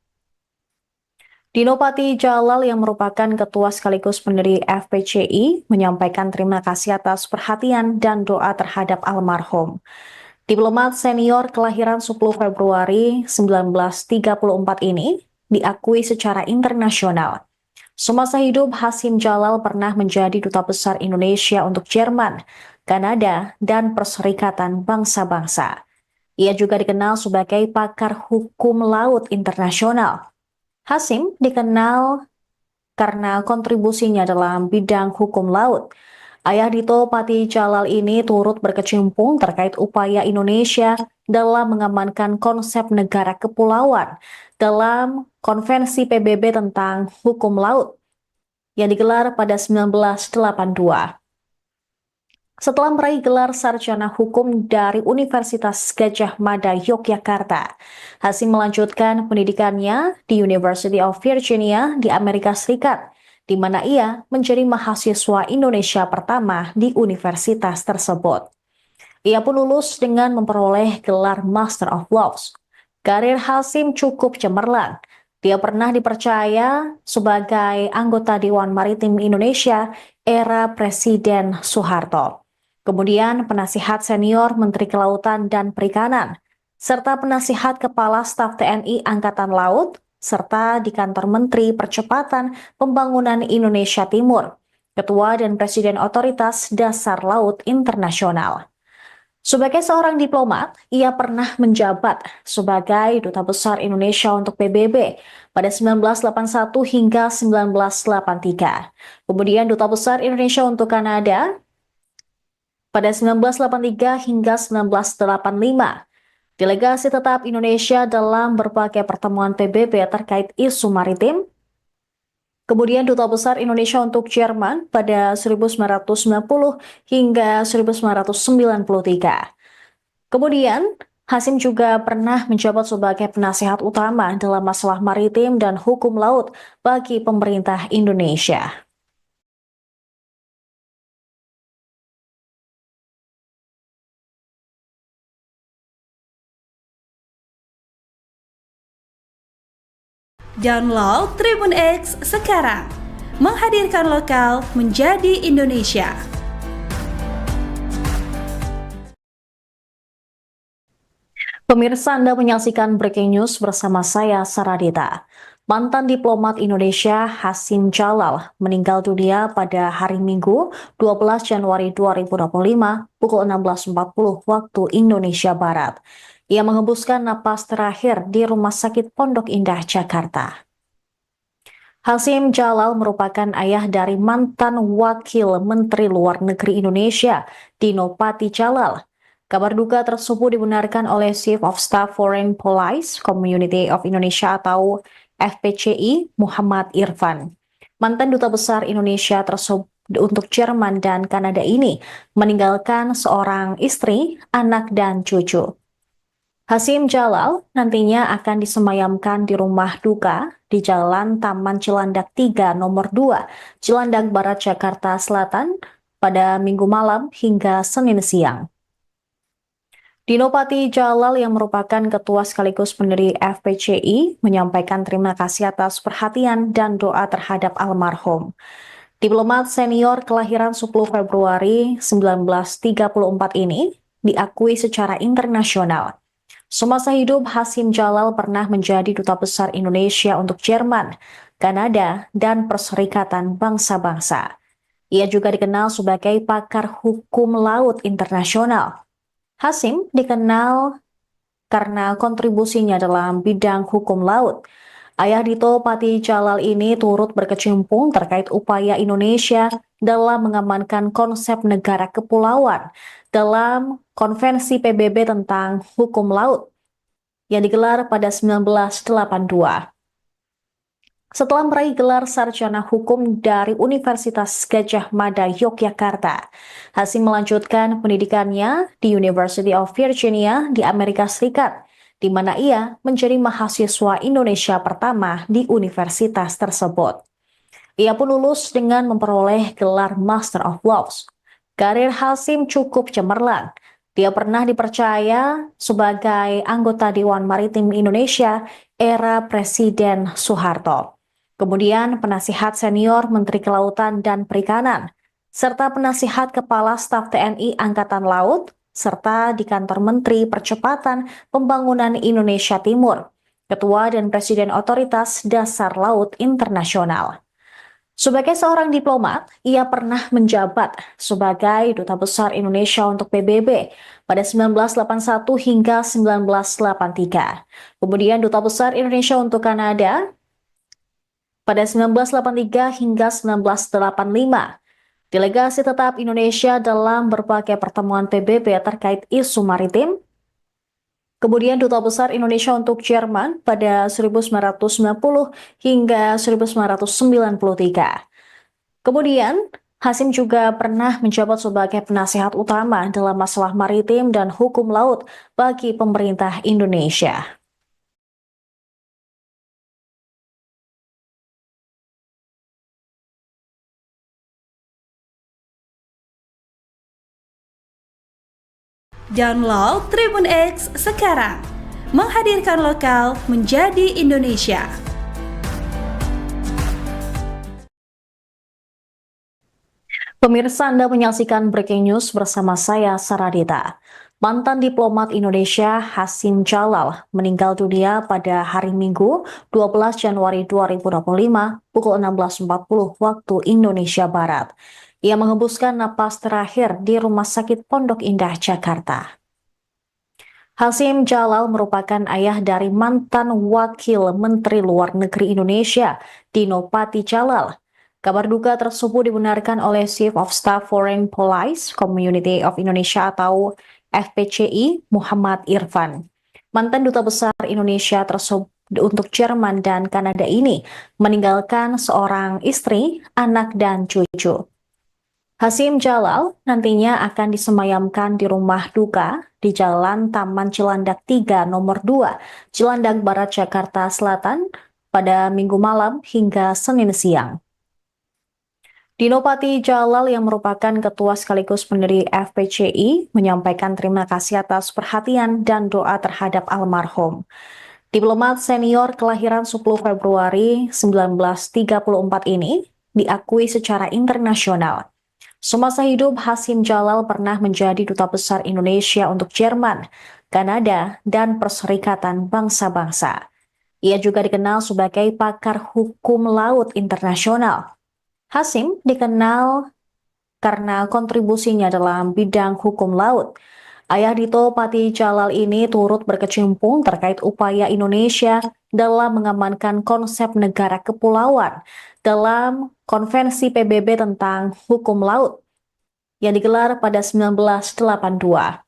Dinopati Jalal yang merupakan ketua sekaligus pendiri FPCI menyampaikan terima kasih atas perhatian dan doa terhadap almarhum. Diplomat senior kelahiran 10 Februari 1934 ini diakui secara internasional. Semasa hidup, Hasyim Jalal pernah menjadi duta besar Indonesia untuk Jerman, Kanada, dan Perserikatan Bangsa-Bangsa. Ia juga dikenal sebagai pakar hukum laut internasional. Hasyim dikenal karena kontribusinya dalam bidang hukum laut. Ayah Dito Pati Jalal ini turut berkecimpung terkait upaya Indonesia dalam mengamankan konsep negara kepulauan dalam Konvensi PBB tentang hukum laut yang digelar pada 1982. Setelah meraih gelar sarjana hukum dari Universitas Gadjah Mada Yogyakarta, Hasim melanjutkan pendidikannya di University of Virginia di Amerika Serikat, di mana ia menjadi mahasiswa Indonesia pertama di universitas tersebut. Ia pun lulus dengan memperoleh gelar Master of Laws. Karir Hasim cukup cemerlang. Dia pernah dipercaya sebagai anggota Dewan Maritim Indonesia era Presiden Soeharto. Kemudian penasihat senior Menteri Kelautan dan Perikanan, serta penasihat Kepala Staf TNI Angkatan Laut, serta di kantor Menteri Percepatan Pembangunan Indonesia Timur, Ketua dan Presiden Otoritas Dasar Laut Internasional. Sebagai seorang diplomat, ia pernah menjabat sebagai Duta Besar Indonesia untuk PBB pada 1981 hingga 1983. Kemudian Duta Besar Indonesia untuk Kanada pada 1983 hingga 1985. Delegasi tetap Indonesia dalam berbagai pertemuan PBB terkait isu maritim. Kemudian Duta Besar Indonesia untuk Jerman pada 1990 hingga 1993. Kemudian, Hasim juga pernah menjabat sebagai penasihat utama dalam masalah maritim dan hukum laut bagi pemerintah Indonesia. Download Tribun X sekarang, menghadirkan lokal menjadi Indonesia. Pemirsa, Anda menyaksikan Breaking News bersama saya, Saradita. Mantan diplomat Indonesia Hasim Jalal meninggal dunia pada hari Minggu 12 Januari 2025 pukul 16.40 waktu Indonesia Barat. Ia mengembuskan napas terakhir di Rumah Sakit Pondok Indah, Jakarta. Hasim Jalal merupakan ayah dari mantan Wakil Menteri Luar Negeri Indonesia, Dino Pati Jalal. Kabar duka tersebut dibenarkan oleh Chief of Staff Foreign Policy Community of Indonesia atau FPCI Muhammad Irfan. Mantan Duta Besar Indonesia tersebut untuk Jerman dan Kanada ini meninggalkan seorang istri, anak, dan cucu. Hasim Jalal nantinya akan disemayamkan di rumah duka di Jalan Taman Cilandak 3 nomor 2, Cilandak Barat, Jakarta Selatan pada Minggu malam hingga Senin siang. Dino Pati Jalal yang merupakan ketua sekaligus pendiri FPCI menyampaikan terima kasih atas perhatian dan doa terhadap almarhum. Diplomat senior kelahiran 10 Februari 1934 ini diakui secara internasional. Semasa hidup, Hasim Jalal pernah menjadi Duta Besar Indonesia untuk Jerman, Kanada, dan Perserikatan Bangsa-Bangsa. Ia juga dikenal sebagai pakar hukum laut internasional. Hasim dikenal karena kontribusinya dalam bidang hukum laut. Ayah Dito Pati Jalal ini turut berkecimpung terkait upaya Indonesia dalam mengamankan konsep negara kepulauan dalam Konvensi PBB tentang hukum laut yang digelar pada 1982. Setelah meraih gelar sarjana hukum dari Universitas Gadjah Mada Yogyakarta, Hasim melanjutkan pendidikannya di University of Virginia di Amerika Serikat, di mana ia menjadi mahasiswa Indonesia pertama di universitas tersebut. Ia pun lulus dengan memperoleh gelar Master of Laws. Karir Hasim cukup cemerlang. Dia pernah dipercaya sebagai anggota Dewan Maritim Indonesia era Presiden Soeharto. Kemudian penasihat senior Menteri Kelautan dan Perikanan, serta penasihat Kepala Staf TNI Angkatan Laut, serta di kantor Menteri Percepatan Pembangunan Indonesia Timur, Ketua dan Presiden Otoritas Dasar Laut Internasional. Sebagai seorang diplomat, ia pernah menjabat sebagai Duta Besar Indonesia untuk PBB pada 1981 hingga 1983. Kemudian Duta Besar Indonesia untuk Kanada pada 1983 hingga 1985. Delegasi tetap Indonesia dalam berbagai pertemuan PBB terkait isu maritim. Kemudian Duta Besar Indonesia untuk Jerman pada 1990 hingga 1993. Kemudian Hasim juga pernah menjabat sebagai penasihat utama dalam masalah maritim dan hukum laut bagi pemerintah Indonesia. Download Tribun X sekarang, menghadirkan lokal menjadi Indonesia. Pemirsa, Anda menyaksikan Breaking News bersama saya, Saradita. Mantan diplomat Indonesia Hasim Jalal meninggal dunia pada hari Minggu 12 Januari 2025 pukul 16.40 waktu Indonesia Barat. Ia mengembuskan napas terakhir di Rumah Sakit Pondok Indah, Jakarta. Hasim Jalal merupakan ayah dari mantan Wakil Menteri Luar Negeri Indonesia, Dino Pati Jalal. Kabar duka tersebut dibenarkan oleh Chief of Staff Foreign Policy Community of Indonesia atau FPCI, Muhammad Irfan. Mantan Duta Besar Indonesia tersebut untuk Jerman dan Kanada ini meninggalkan seorang istri, anak, dan cucu. Hasim Jalal nantinya akan disemayamkan di rumah duka di Jalan Taman Cilandak 3 nomor 2, Cilandak Barat, Jakarta Selatan pada Minggu malam hingga Senin siang. Dino Pati Jalal yang merupakan ketua sekaligus pendiri FPCI menyampaikan terima kasih atas perhatian dan doa terhadap almarhum. Diplomat senior kelahiran 10 Februari 1934 ini diakui secara internasional. Semasa hidup, Hasim Jalal pernah menjadi Duta Besar Indonesia untuk Jerman, Kanada, dan Perserikatan Bangsa-Bangsa. Ia juga dikenal sebagai pakar hukum laut internasional. Hasim dikenal karena kontribusinya dalam bidang hukum laut. Ayah Dito Pati Jalal ini turut berkecimpung terkait upaya Indonesia dalam mengamankan konsep negara kepulauan dalam Konvensi PBB tentang hukum laut yang digelar pada 1982.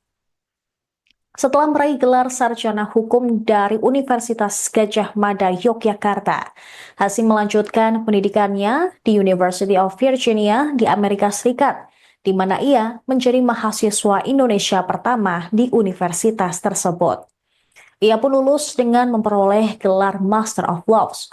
Setelah meraih gelar sarjana hukum dari Universitas Gadjah Mada, Yogyakarta, Hasim melanjutkan pendidikannya di University of Virginia di Amerika Serikat, di mana ia menjadi mahasiswa Indonesia pertama di universitas tersebut. Ia pun lulus dengan memperoleh gelar Master of Laws.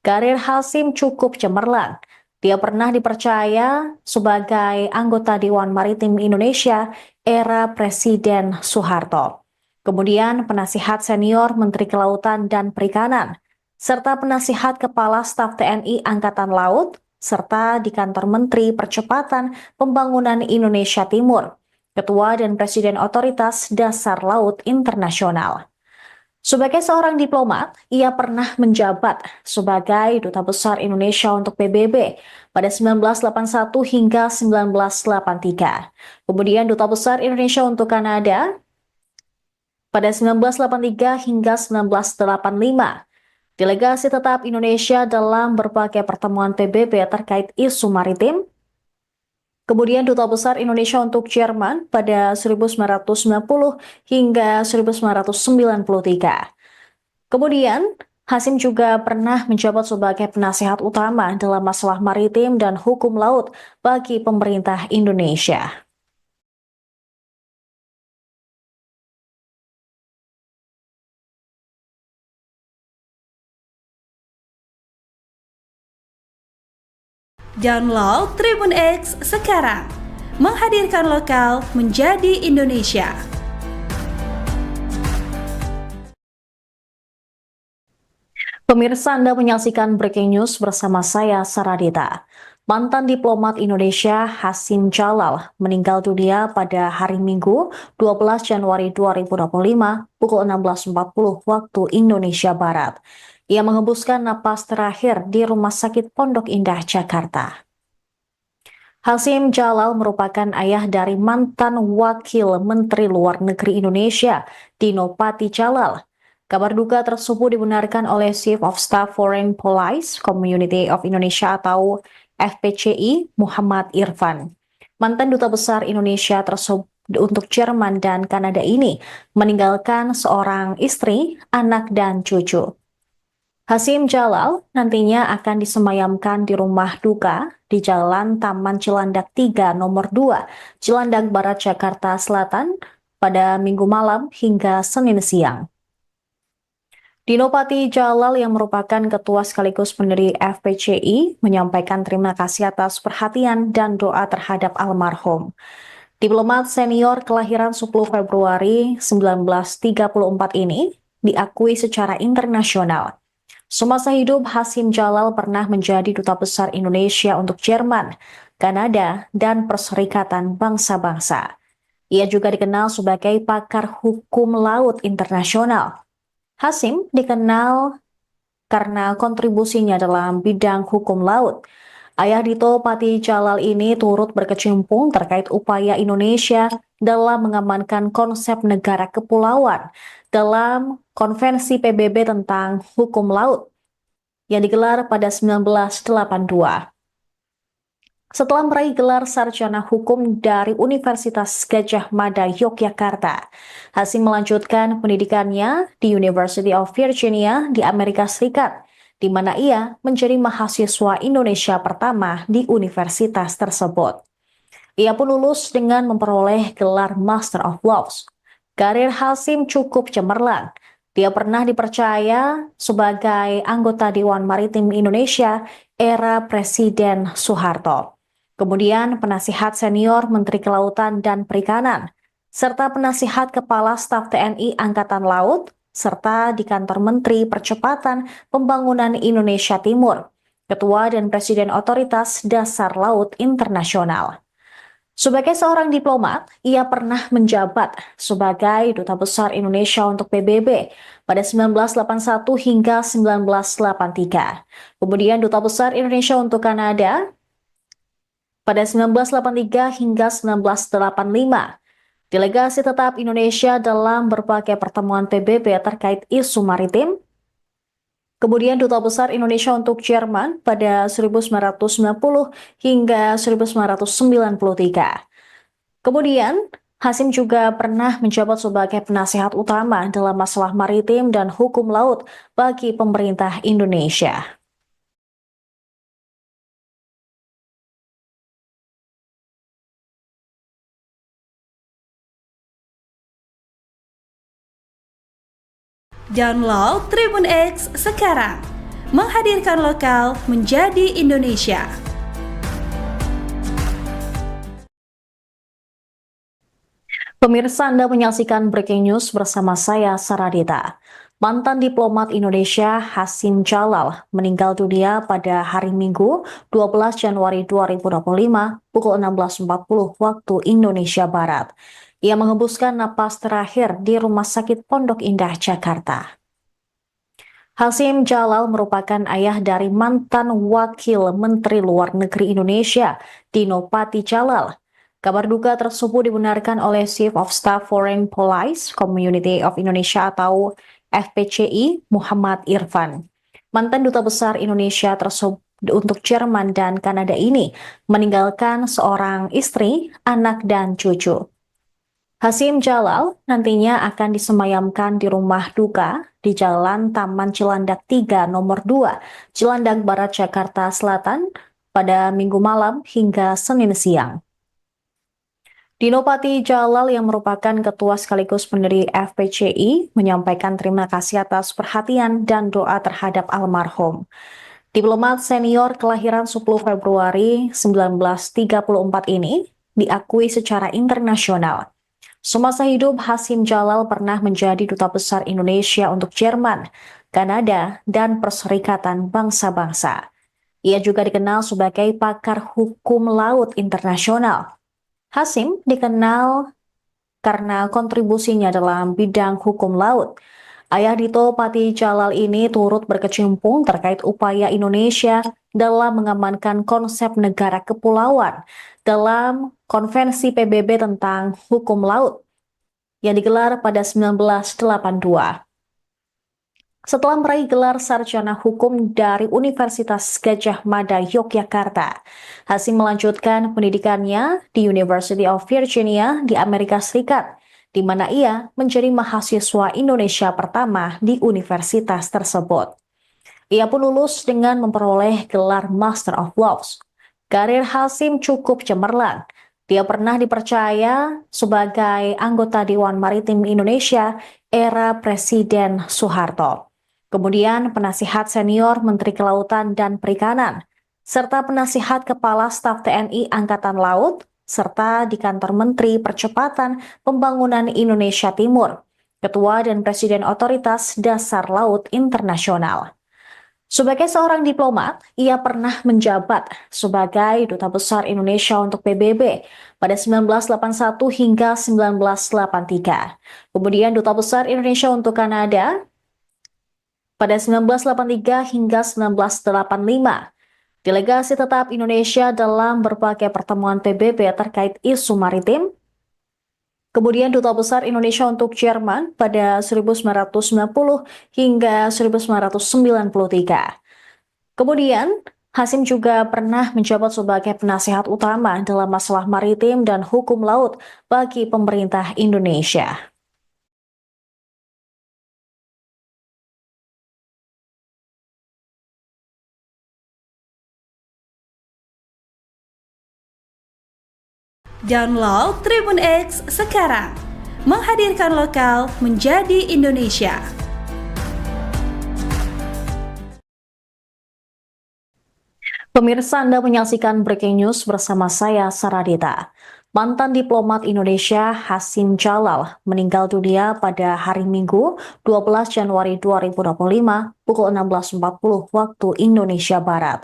Karir Hasim cukup cemerlang. Dia pernah dipercaya sebagai anggota Dewan Maritim Indonesia era Presiden Soeharto. Kemudian penasihat senior Menteri Kelautan dan Perikanan, serta penasihat Kepala Staf TNI Angkatan Laut, serta di Kantor Menteri Percepatan Pembangunan Indonesia Timur, Ketua dan Presiden Otoritas Dasar Laut Internasional. Sebagai seorang diplomat, ia pernah menjabat sebagai Duta Besar Indonesia untuk PBB pada 1981 hingga 1983. Kemudian Duta Besar Indonesia untuk Kanada pada 1983 hingga 1985. Delegasi tetap Indonesia dalam berbagai pertemuan PBB terkait isu maritim. Kemudian Duta Besar Indonesia untuk Jerman pada 1990 hingga 1993. Kemudian, Hasim juga pernah menjabat sebagai penasihat utama dalam masalah maritim dan hukum laut bagi pemerintah Indonesia. Download Tribun X sekarang, menghadirkan lokal menjadi Indonesia. Pemirsa, Anda menyaksikan Breaking News bersama saya, Saradita. Mantan diplomat Indonesia Hasim Jalal meninggal dunia pada hari Minggu 12 Januari 2025 pukul 16.40 waktu Indonesia Barat. Ia mengembuskan napas terakhir di Rumah Sakit Pondok Indah, Jakarta. Hasim Jalal merupakan ayah dari mantan Wakil Menteri Luar Negeri Indonesia, Dino Pati Jalal. Kabar duka tersebut dibenarkan oleh Chief of Staff Foreign Policy Community of Indonesia atau FPCI, Muhammad Irfan. Mantan Duta Besar Indonesia tersebut untuk Jerman dan Kanada ini meninggalkan seorang istri, anak, dan cucu. Hasyim Jalal nantinya akan disemayamkan di rumah duka di Jalan Taman Cilandak 3 nomor 2, Cilandak Barat, Jakarta Selatan pada Minggu malam hingga Senin siang. Dino Pati Jalal yang merupakan ketua sekaligus pendiri FPCI menyampaikan terima kasih atas perhatian dan doa terhadap almarhum. Diplomat senior kelahiran 10 Februari 1934 ini diakui secara internasional. Semasa hidup, Hasyim Jalal pernah menjadi duta besar Indonesia untuk Jerman, Kanada, dan Perserikatan Bangsa-Bangsa. Ia juga dikenal sebagai pakar hukum laut internasional. Hasyim dikenal karena kontribusinya dalam bidang hukum laut. Ayah Dito Pati Jalal ini turut berkecimpung terkait upaya Indonesia dalam mengamankan konsep negara kepulauan dalam Konvensi PBB tentang hukum laut yang digelar pada 1982. Setelah meraih gelar sarjana hukum dari Universitas Gadjah Mada, Yogyakarta, Hasyim melanjutkan pendidikannya di University of Virginia di Amerika Serikat, di mana ia menjadi mahasiswa Indonesia pertama di universitas tersebut. Ia pun lulus dengan memperoleh gelar Master of Laws. Karir Hasyim cukup cemerlang. Dia pernah dipercaya sebagai anggota Dewan Maritim Indonesia era Presiden Soeharto. Kemudian penasihat senior Menteri Kelautan dan Perikanan, serta penasihat Kepala Staf TNI Angkatan Laut, serta di Kantor Menteri Percepatan Pembangunan Indonesia Timur, Ketua dan Presiden Otoritas Dasar Laut Internasional. Sebagai seorang diplomat, ia pernah menjabat sebagai Duta Besar Indonesia untuk PBB pada 1981 hingga 1983. Kemudian Duta Besar Indonesia untuk Kanada pada 1983 hingga 1985. Delegasi tetap Indonesia dalam berbagai pertemuan PBB terkait isu maritim. Kemudian Duta Besar Indonesia untuk Jerman pada 1990 hingga 1993. Kemudian, Hasyim juga pernah menjabat sebagai penasihat utama dalam masalah maritim dan hukum laut bagi pemerintah Indonesia. Download Tribun X sekarang, menghadirkan lokal menjadi Indonesia. Pemirsa, Anda menyaksikan Breaking News bersama saya, Saradita. Mantan diplomat Indonesia Hasyim Jalal meninggal dunia pada hari Minggu 12 Januari 2025 pukul 16.40 waktu Indonesia Barat. Ia mengembuskan napas terakhir di Rumah Sakit Pondok Indah, Jakarta. Hasyim Jalal merupakan ayah dari mantan Wakil Menteri Luar Negeri Indonesia, Dino Pati Jalal. Kabar duka tersebut dibenarkan oleh Chief of Staff Foreign Policy Community of Indonesia atau FPCI Muhammad Irfan. Mantan Duta Besar Indonesia tersebut untuk Jerman dan Kanada ini meninggalkan seorang istri, anak, dan cucu. Hasyim Jalal nantinya akan disemayamkan di rumah duka di Jalan Taman Cilandak 3 nomor 2, Cilandak Barat, Jakarta Selatan pada Minggu malam hingga Senin siang. Dino Pati Jalal yang merupakan ketua sekaligus pendiri FPCI menyampaikan terima kasih atas perhatian dan doa terhadap almarhum. Diplomat senior kelahiran 10 Februari 1934 ini diakui secara internasional. Semasa hidup, Hasyim Jalal pernah menjadi duta besar Indonesia untuk Jerman, Kanada, dan Perserikatan Bangsa-Bangsa. Ia juga dikenal sebagai pakar hukum laut internasional. Hasyim dikenal karena kontribusinya dalam bidang hukum laut. Ayah Dito Pati Jalal ini turut berkecimpung terkait upaya Indonesia dalam mengamankan konsep negara kepulauan dalam Konvensi PBB tentang hukum laut yang digelar pada 1982. Setelah meraih gelar sarjana hukum dari Universitas Gadjah Mada, Yogyakarta, Hasyim melanjutkan pendidikannya di University of Virginia di Amerika Serikat, di mana ia menjadi mahasiswa Indonesia pertama di universitas tersebut. Ia pun lulus dengan memperoleh gelar Master of Laws. Karir Hasyim cukup cemerlang. Dia pernah dipercaya sebagai anggota Dewan Maritim Indonesia era Presiden Soeharto. Kemudian penasihat senior Menteri Kelautan dan Perikanan, serta penasihat Kepala Staf TNI Angkatan Laut, serta di kantor Menteri Percepatan Pembangunan Indonesia Timur, Ketua dan Presiden Otoritas Dasar Laut Internasional. Sebagai seorang diplomat, ia pernah menjabat sebagai Duta Besar Indonesia untuk PBB pada 1981 hingga 1983. Kemudian Duta Besar Indonesia untuk Kanada pada 1983 hingga 1985. Delegasi tetap Indonesia dalam berbagai pertemuan PBB terkait isu maritim. Kemudian Duta Besar Indonesia untuk Jerman pada 1990 hingga 1993. Kemudian, Hasyim juga pernah menjabat sebagai penasihat utama dalam masalah maritim dan hukum laut bagi pemerintah Indonesia. Download Tribun X sekarang, menghadirkan lokal menjadi Indonesia. Pemirsa, Anda menyaksikan Breaking News bersama saya, Saradita. Mantan diplomat Indonesia Hasyim Jalal meninggal dunia pada hari Minggu 12 Januari 2025 pukul 16.40 waktu Indonesia Barat.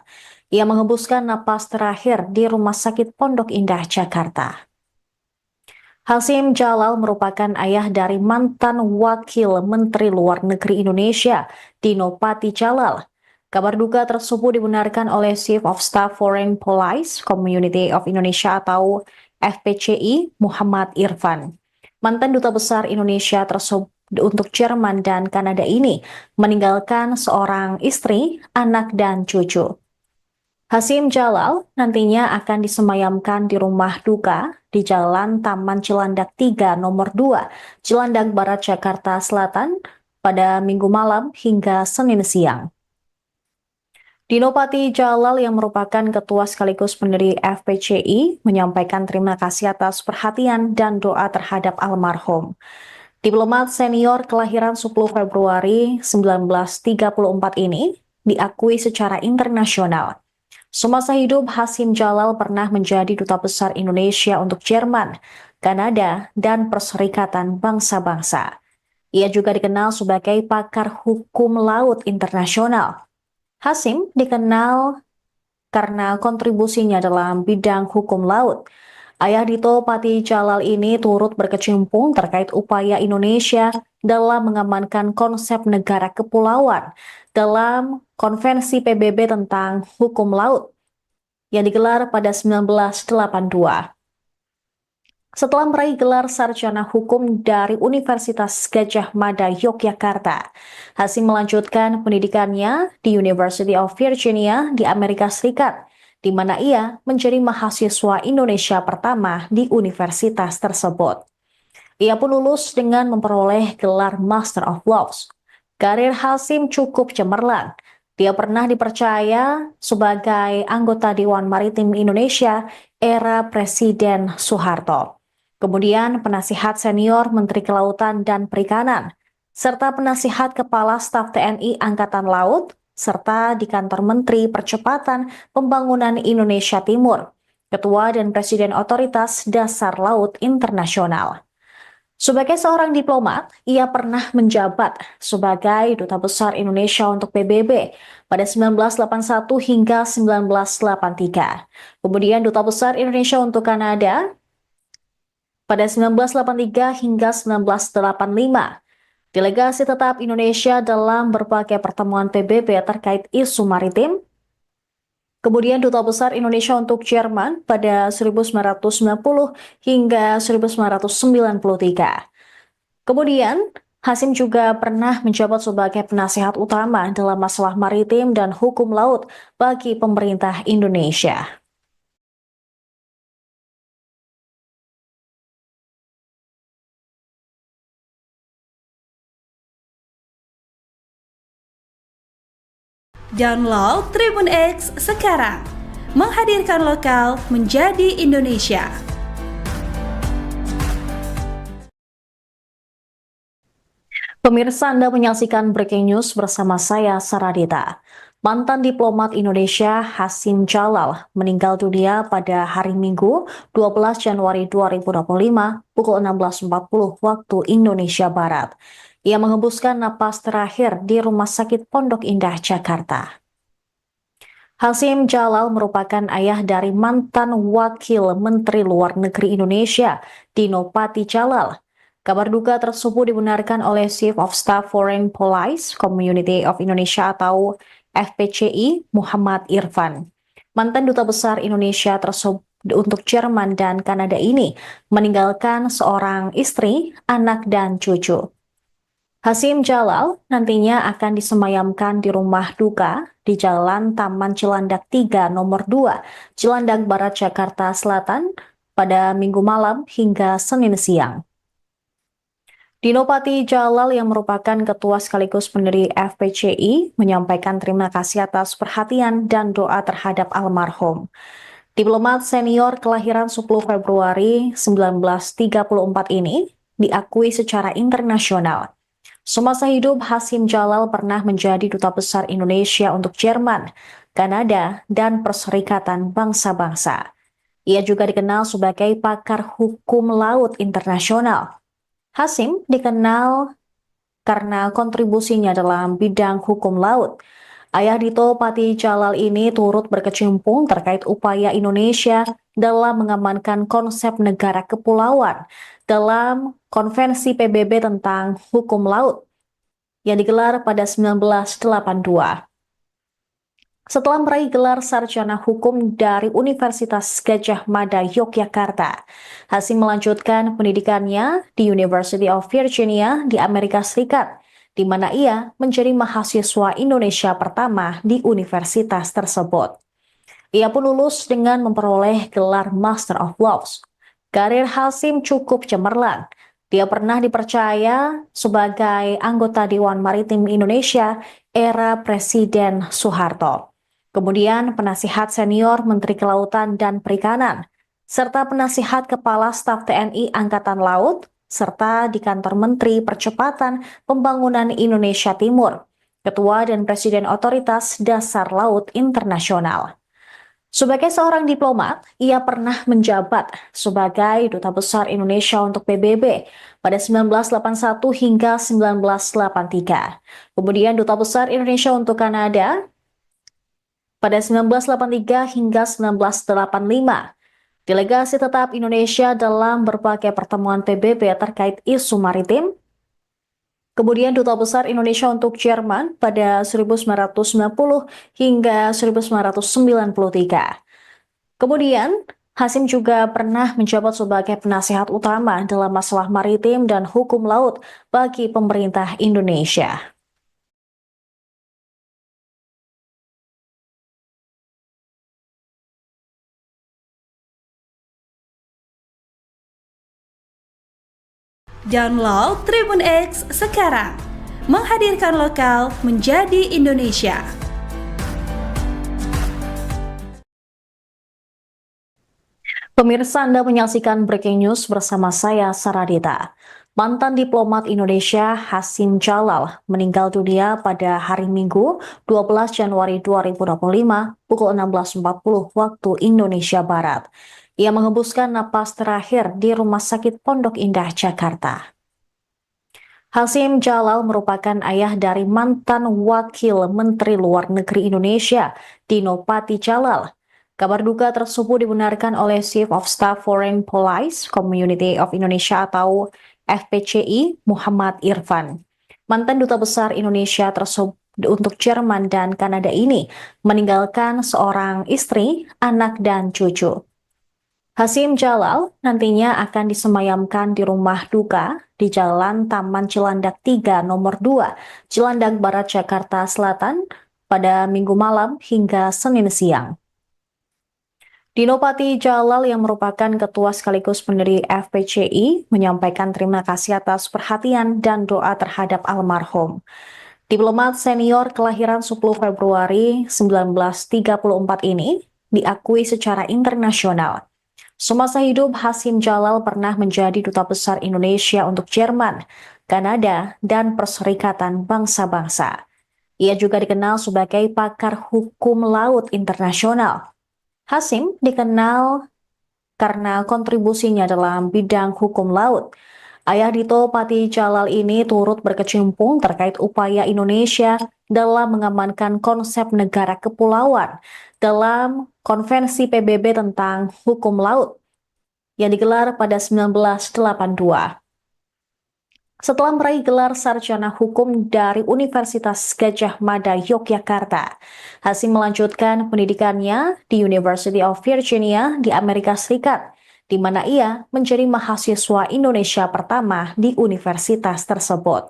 Ia mengembuskan napas terakhir di Rumah Sakit Pondok Indah, Jakarta. Hasyim Jalal merupakan ayah dari mantan Wakil Menteri Luar Negeri Indonesia, Dino Pati Jalal. Kabar duka tersebut dibenarkan oleh Chief of Staff Foreign Policy Community of Indonesia atau FPCI, Muhammad Irfan. Mantan Duta Besar Indonesia tersebut untuk Jerman dan Kanada ini meninggalkan seorang istri, anak, dan cucu. Hasyim Jalal nantinya akan disemayamkan di rumah duka di Jalan Taman Cilandak 3 nomor 2, Cilandak Barat, Jakarta Selatan pada Minggu malam hingga Senin siang. Dino Pati Jalal yang merupakan ketua sekaligus pendiri FPCI menyampaikan terima kasih atas perhatian dan doa terhadap almarhum. Diplomat senior kelahiran 10 Februari 1934 ini diakui secara internasional. Semasa hidup, Hasyim Jalal pernah menjadi Duta Besar Indonesia untuk Jerman, Kanada, dan Perserikatan Bangsa-Bangsa. Ia juga dikenal sebagai pakar hukum laut internasional. Hasyim dikenal karena kontribusinya dalam bidang hukum laut. Ayah Dito Pati Jalal ini turut berkecimpung terkait upaya Indonesia dalam mengamankan konsep negara kepulauan dalam Konvensi PBB tentang hukum laut yang digelar pada 1982. Setelah meraih gelar sarjana hukum dari Universitas Gadjah Mada, Yogyakarta, Hasyim melanjutkan pendidikannya di University of Virginia di Amerika Serikat, di mana ia menjadi mahasiswa Indonesia pertama di universitas tersebut. Ia pun lulus dengan memperoleh gelar Master of Laws. Karir Hasyim cukup cemerlang. Dia pernah dipercaya sebagai anggota Dewan Maritim Indonesia era Presiden Soeharto. Kemudian penasihat senior Menteri Kelautan dan Perikanan, serta penasihat Kepala Staf TNI Angkatan Laut, serta di kantor Menteri Percepatan Pembangunan Indonesia Timur, Ketua dan Presiden Otoritas Dasar Laut Internasional. Sebagai seorang diplomat, ia pernah menjabat sebagai Duta Besar Indonesia untuk PBB pada 1981 hingga 1983. Kemudian Duta Besar Indonesia untuk Kanada pada 1983 hingga 1985. Delegasi tetap Indonesia dalam berbagai pertemuan PBB terkait isu maritim. Kemudian Duta Besar Indonesia untuk Jerman pada 1990 hingga 1993. Kemudian, Hasyim juga pernah menjabat sebagai penasihat utama dalam masalah maritim dan hukum laut bagi pemerintah Indonesia. Download Tribun X sekarang. Menghadirkan lokal menjadi Indonesia. Pemirsa, Anda menyaksikan Breaking News bersama saya, Saradita. Mantan diplomat Indonesia Hasim Jalal meninggal dunia pada hari Minggu 12 Januari 2025 pukul 16.40 waktu Indonesia Barat. Ia mengembuskan napas terakhir di Rumah Sakit Pondok Indah, Jakarta. Hasim Jalal merupakan ayah dari mantan Wakil Menteri Luar Negeri Indonesia, Dino Patijalal. Kabar duka tersebut dibenarkan oleh Chief of Staff Foreign Policy Community of Indonesia atau FPCI Muhammad Irfan. Mantan Duta Besar Indonesia tersebut untuk Jerman dan Kanada ini meninggalkan seorang istri, anak, dan cucu. Hasim Jalal nantinya akan disemayamkan di rumah duka di Jalan Taman Cilandak 3 nomor 2, Cilandak Barat, Jakarta Selatan pada Minggu malam hingga Senin siang. Dino Patijalal yang merupakan ketua sekaligus pendiri FPCI menyampaikan terima kasih atas perhatian dan doa terhadap almarhum. Diplomat senior kelahiran 10 Februari 1934 ini diakui secara internasional. Semasa hidup, Hasim Jalal pernah menjadi duta besar Indonesia untuk Jerman, Kanada, dan Perserikatan Bangsa-Bangsa. Ia juga dikenal sebagai pakar hukum laut internasional. Hasim dikenal karena kontribusinya dalam bidang hukum laut. Ayah Dito Patijalal ini turut berkecimpung terkait upaya Indonesia dalam mengamankan konsep negara kepulauan dalam Konvensi PBB tentang hukum laut yang digelar pada 1982. Setelah meraih gelar sarjana hukum dari Universitas Gadjah Mada, Yogyakarta, Hasim melanjutkan pendidikannya di University of Virginia di Amerika Serikat, di mana ia menjadi mahasiswa Indonesia pertama di universitas tersebut. Ia pun lulus dengan memperoleh gelar Master of Laws. Karir Hasim cukup cemerlang. Dia pernah dipercaya sebagai anggota Dewan Maritim Indonesia era Presiden Soeharto. Kemudian penasihat senior Menteri Kelautan dan Perikanan, serta penasihat Kepala Staf TNI Angkatan Laut, serta di Kantor Menteri Percepatan Pembangunan Indonesia Timur, Ketua dan Presiden Otoritas Dasar Laut Internasional. Sebagai seorang diplomat, ia pernah menjabat sebagai Duta Besar Indonesia untuk PBB pada 1981 hingga 1983. Kemudian Duta Besar Indonesia untuk Kanada pada 1983 hingga 1985. Delegasi tetap Indonesia dalam berbagai pertemuan PBB terkait isu maritim. Kemudian Duta Besar Indonesia untuk Jerman pada 1990 hingga 1993. Kemudian, Hasim juga pernah menjabat sebagai penasihat utama dalam masalah maritim dan hukum laut bagi pemerintah Indonesia. Download Tribun X sekarang. Menghadirkan lokal menjadi Indonesia. Pemirsa, Anda menyaksikan Breaking News bersama saya, Saradita. Mantan diplomat Indonesia Hasim Jalal meninggal dunia pada hari Minggu 12 Januari 2025 pukul 16.40 waktu Indonesia Barat. Ia mengembuskan napas terakhir di Rumah Sakit Pondok Indah, Jakarta. Hasim Jalal merupakan ayah dari mantan Wakil Menteri Luar Negeri Indonesia, Dino Patijalal. Kabar duka tersebut dibenarkan oleh Chief of Staff Foreign Policy Community of Indonesia atau FPCI Muhammad Irfan. Mantan Duta Besar Indonesia tersebut untuk Jerman dan Kanada ini meninggalkan seorang istri, anak, dan cucu. Hasim Jalal nantinya akan disemayamkan di rumah duka di Jalan Taman Cilandak 3 nomor 2, Cilandak Barat, Jakarta Selatan pada Minggu malam hingga Senin siang. Dino Patijalal yang merupakan ketua sekaligus pendiri FPCI menyampaikan terima kasih atas perhatian dan doa terhadap almarhum. Diplomat senior kelahiran 10 Februari 1934 ini diakui secara internasional. Semasa hidup, Hasim Jalal pernah menjadi duta besar Indonesia untuk Jerman, Kanada, dan Perserikatan Bangsa-Bangsa. Ia juga dikenal sebagai pakar hukum laut internasional. Hasim dikenal karena kontribusinya dalam bidang hukum laut. Ayah Dito Pati Jalal ini turut berkecimpung terkait upaya Indonesia dalam mengamankan konsep negara kepulauan dalam Konvensi PBB tentang hukum laut yang digelar pada 1982. Setelah meraih gelar sarjana hukum dari Universitas Gadjah Mada, Yogyakarta, Hasim melanjutkan pendidikannya di University of Virginia di Amerika Serikat, di mana ia menjadi mahasiswa Indonesia pertama di universitas tersebut.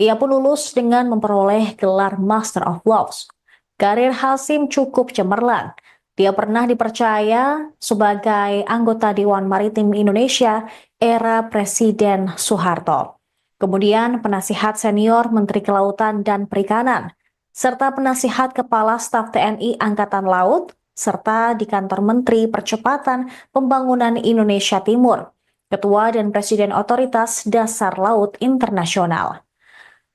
Ia pun lulus dengan memperoleh gelar Master of Laws. Karir Hasim cukup cemerlang. Dia pernah dipercaya sebagai anggota Dewan Maritim Indonesia era Presiden Soeharto. Kemudian penasihat senior Menteri Kelautan dan Perikanan, serta penasihat Kepala Staf TNI Angkatan Laut, serta di kantor Menteri Percepatan Pembangunan Indonesia Timur, Ketua dan Presiden Otoritas Dasar Laut Internasional.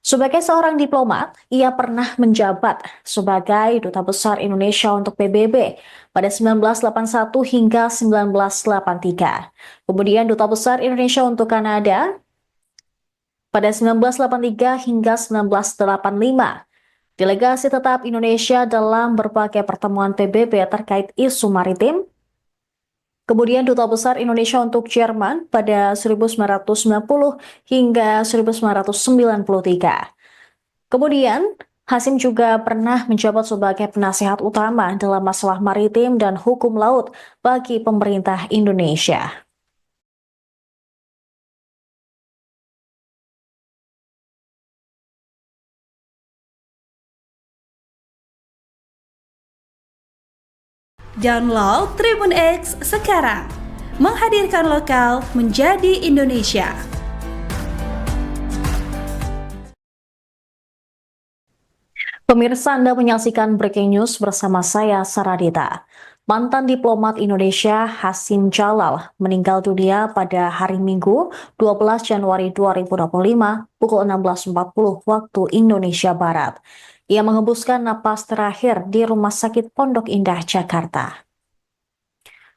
Sebagai seorang diplomat, ia pernah menjabat sebagai Duta Besar Indonesia untuk PBB pada 1981 hingga 1983. Kemudian Duta Besar Indonesia untuk Kanada pada 1983 hingga 1985. Delegasi tetap Indonesia dalam berbagai pertemuan PBB terkait isu maritim. Kemudian Duta Besar Indonesia untuk Jerman pada 1990 hingga 1993. Kemudian, Hasim juga pernah menjabat sebagai penasihat utama dalam masalah maritim dan hukum laut bagi pemerintah Indonesia. Download Tribun X sekarang, menghadirkan lokal menjadi Indonesia. Pemirsa, Anda menyaksikan Breaking News bersama saya, Saradita. Mantan diplomat Indonesia Hasim Jalal meninggal dunia pada hari Minggu 12 Januari 2025 pukul 16.40 waktu Indonesia Barat. Ia mengembuskan napas terakhir di Rumah Sakit Pondok Indah, Jakarta.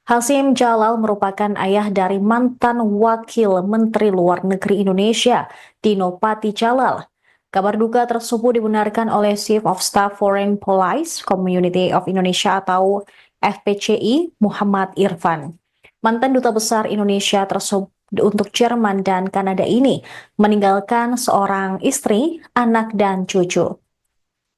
Hasim Jalal merupakan ayah dari mantan Wakil Menteri Luar Negeri Indonesia, Dino Pati Jalal. Kabar duka tersebut dibenarkan oleh Chief of Staff Foreign Policy Community of Indonesia atau FPCI Muhammad Irfan. Mantan Duta Besar Indonesia tersebut untuk Jerman dan Kanada ini meninggalkan seorang istri, anak, dan cucu.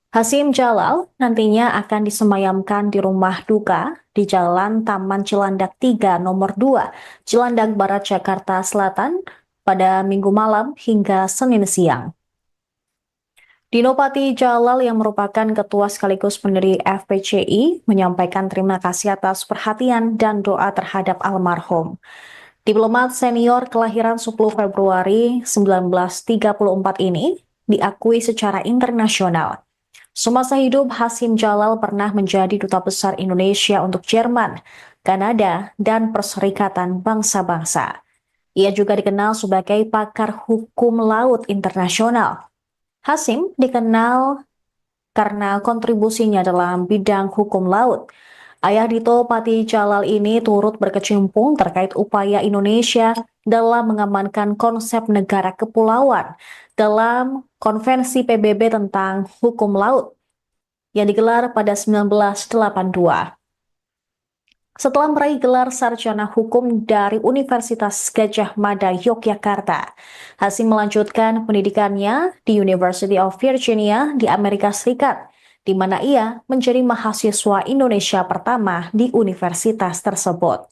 Hasim Jalal nantinya akan disemayamkan di rumah duka di Jalan Taman Cilandak 3 nomor 2, Cilandak Barat, Jakarta Selatan pada Minggu malam hingga Senin siang. Dino Pati Jalal yang merupakan ketua sekaligus pendiri FPCI menyampaikan terima kasih atas perhatian dan doa terhadap almarhum. Diplomat senior kelahiran 10 Februari 1934 ini diakui secara internasional. Semasa hidup, Hasim Jalal pernah menjadi duta besar Indonesia untuk Jerman, Kanada, dan Perserikatan Bangsa-Bangsa. Ia juga dikenal sebagai pakar hukum laut internasional. Hasim dikenal karena kontribusinya dalam bidang hukum laut. Ayah Dito Pati Jalal ini turut berkecimpung terkait upaya Indonesia dalam mengamankan konsep negara kepulauan dalam Konvensi PBB tentang hukum laut yang digelar pada 1982. Setelah meraih gelar sarjana hukum dari Universitas Gadjah Mada, Yogyakarta, Hasim melanjutkan pendidikannya di University of Virginia di Amerika Serikat, di mana ia menjadi mahasiswa Indonesia pertama di universitas tersebut.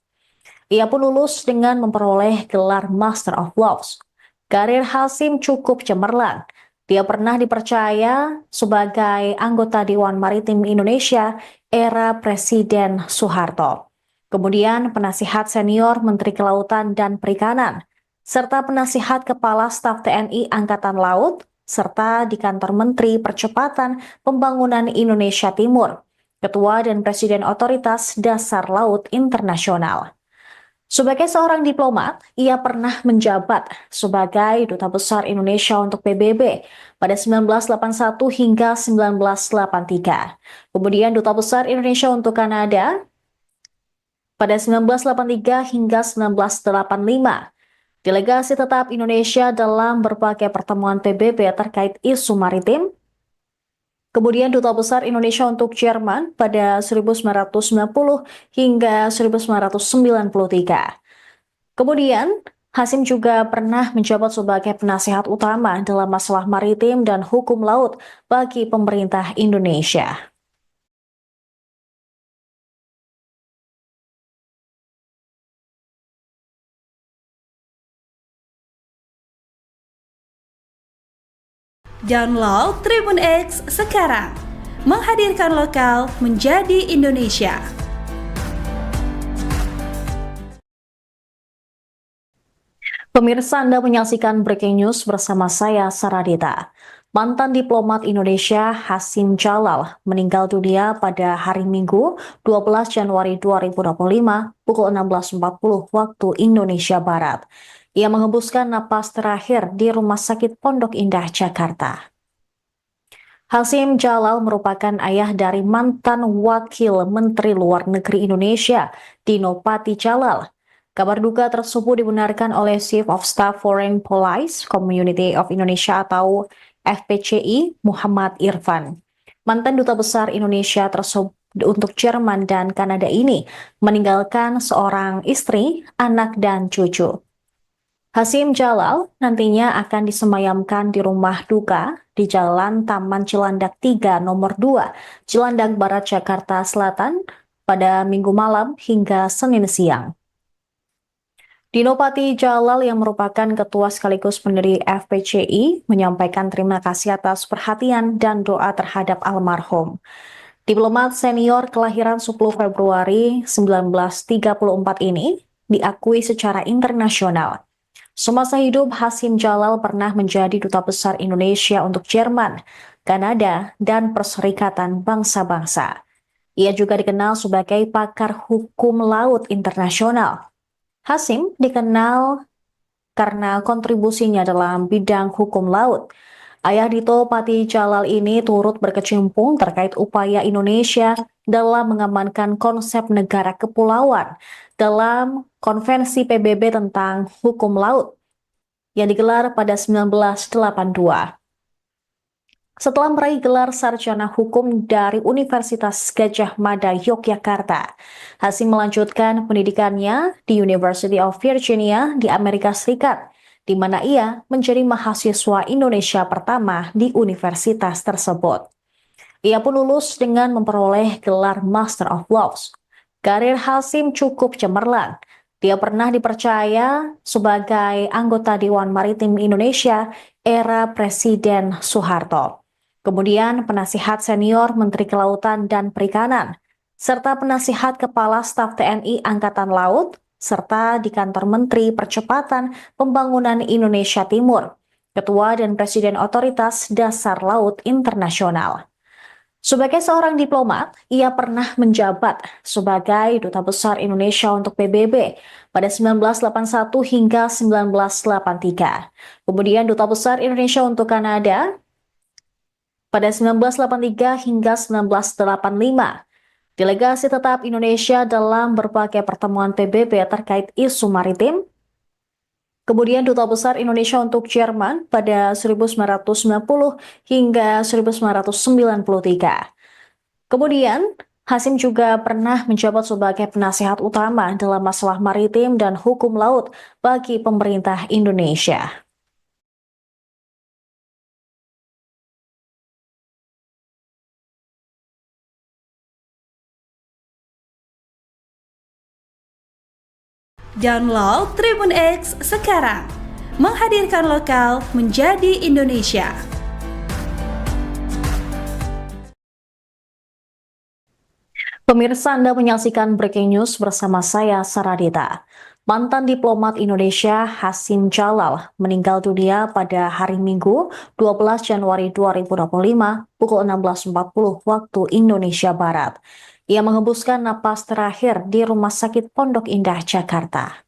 Ia pun lulus dengan memperoleh gelar Master of Laws. Karir Hasim cukup cemerlang. Dia pernah dipercaya sebagai anggota Dewan Maritim Indonesia era Presiden Soeharto. Kemudian penasihat senior Menteri Kelautan dan Perikanan, serta penasihat Kepala Staf TNI Angkatan Laut, serta di kantor Menteri Percepatan Pembangunan Indonesia Timur, Ketua dan Presiden Otoritas Dasar Laut Internasional. Sebagai seorang diplomat, ia pernah menjabat sebagai Duta Besar Indonesia untuk PBB pada 1981 hingga 1983. Kemudian Duta Besar Indonesia untuk Kanada pada 1983 hingga 1985. Delegasi tetap Indonesia dalam berbagai pertemuan PBB terkait isu maritim. Kemudian Duta Besar Indonesia untuk Jerman pada 1990 hingga 1993. Kemudian, Hasim juga pernah menjabat sebagai penasihat utama dalam masalah maritim dan hukum laut bagi pemerintah Indonesia. Download Tribun X sekarang, menghadirkan lokal menjadi Indonesia. Pemirsa, Anda menyaksikan Breaking News bersama saya, Saradita. Mantan diplomat Indonesia Hasim Jalal meninggal dunia pada hari Minggu 12 Januari 2025 pukul 16.40 waktu Indonesia Barat. Ia mengembuskan napas terakhir di Rumah Sakit Pondok Indah, Jakarta. Hasim Jalal merupakan ayah dari mantan Wakil Menteri Luar Negeri Indonesia, Dino Patijalal. Kabar duka tersebut dibenarkan oleh Chief of Staff Foreign Policy Community of Indonesia atau FPCI Muhammad Irfan. Mantan Duta Besar Indonesia tersebut untuk Jerman dan Kanada ini meninggalkan seorang istri, anak, dan cucu. Hasim Jalal nantinya akan disemayamkan di rumah duka di Jalan Taman Cilandak 3 nomor 2, Cilandak Barat, Jakarta Selatan pada Minggu malam hingga Senin siang. Dino Patijalal yang merupakan ketua sekaligus pendiri FPCI menyampaikan terima kasih atas perhatian dan doa terhadap almarhum. Diplomat senior kelahiran 10 Februari 1934 ini diakui secara internasional. Semasa hidup, Hasim Jalal pernah menjadi Duta Besar Indonesia untuk Jerman, Kanada, dan Perserikatan Bangsa-Bangsa. Ia juga dikenal sebagai pakar hukum laut internasional. Hasim dikenal karena kontribusinya dalam bidang hukum laut. Ayah Dito Patijalal ini turut berkecimpung terkait upaya Indonesia dalam mengamankan konsep negara kepulauan dalam Konvensi PBB tentang hukum laut yang digelar pada 1982. Setelah meraih gelar sarjana hukum dari Universitas Gadjah Mada, Yogyakarta, Hasim melanjutkan pendidikannya di University of Virginia di Amerika Serikat, di mana ia menjadi mahasiswa Indonesia pertama di universitas tersebut. Ia pun lulus dengan memperoleh gelar Master of Laws. Karir Hasim cukup cemerlang. Dia pernah dipercaya sebagai anggota Dewan Maritim Indonesia era Presiden Soeharto. Kemudian penasihat senior Menteri Kelautan dan Perikanan, serta penasihat Kepala Staf TNI Angkatan Laut, serta di kantor Menteri Percepatan Pembangunan Indonesia Timur, Ketua dan Presiden Otoritas Dasar Laut Internasional. Sebagai seorang diplomat, ia pernah menjabat sebagai Duta Besar Indonesia untuk PBB pada 1981 hingga 1983. Kemudian Duta Besar Indonesia untuk Kanada pada 1983 hingga 1985. Delegasi tetap Indonesia dalam berbagai pertemuan PBB terkait isu maritim. Kemudian Duta Besar Indonesia untuk Jerman pada 1990 hingga 1993. Kemudian, Hasim juga pernah menjabat sebagai penasihat utama dalam masalah maritim dan hukum laut bagi pemerintah Indonesia. Download Tribun X sekarang, menghadirkan lokal menjadi Indonesia. Pemirsa, Anda menyaksikan Breaking News bersama saya, Saradita. Mantan diplomat Indonesia Hasim Jalal meninggal dunia pada hari Minggu 12 Januari 2025 pukul 16.40 waktu Indonesia Barat. Ia mengembuskan napas terakhir di Rumah Sakit Pondok Indah, Jakarta.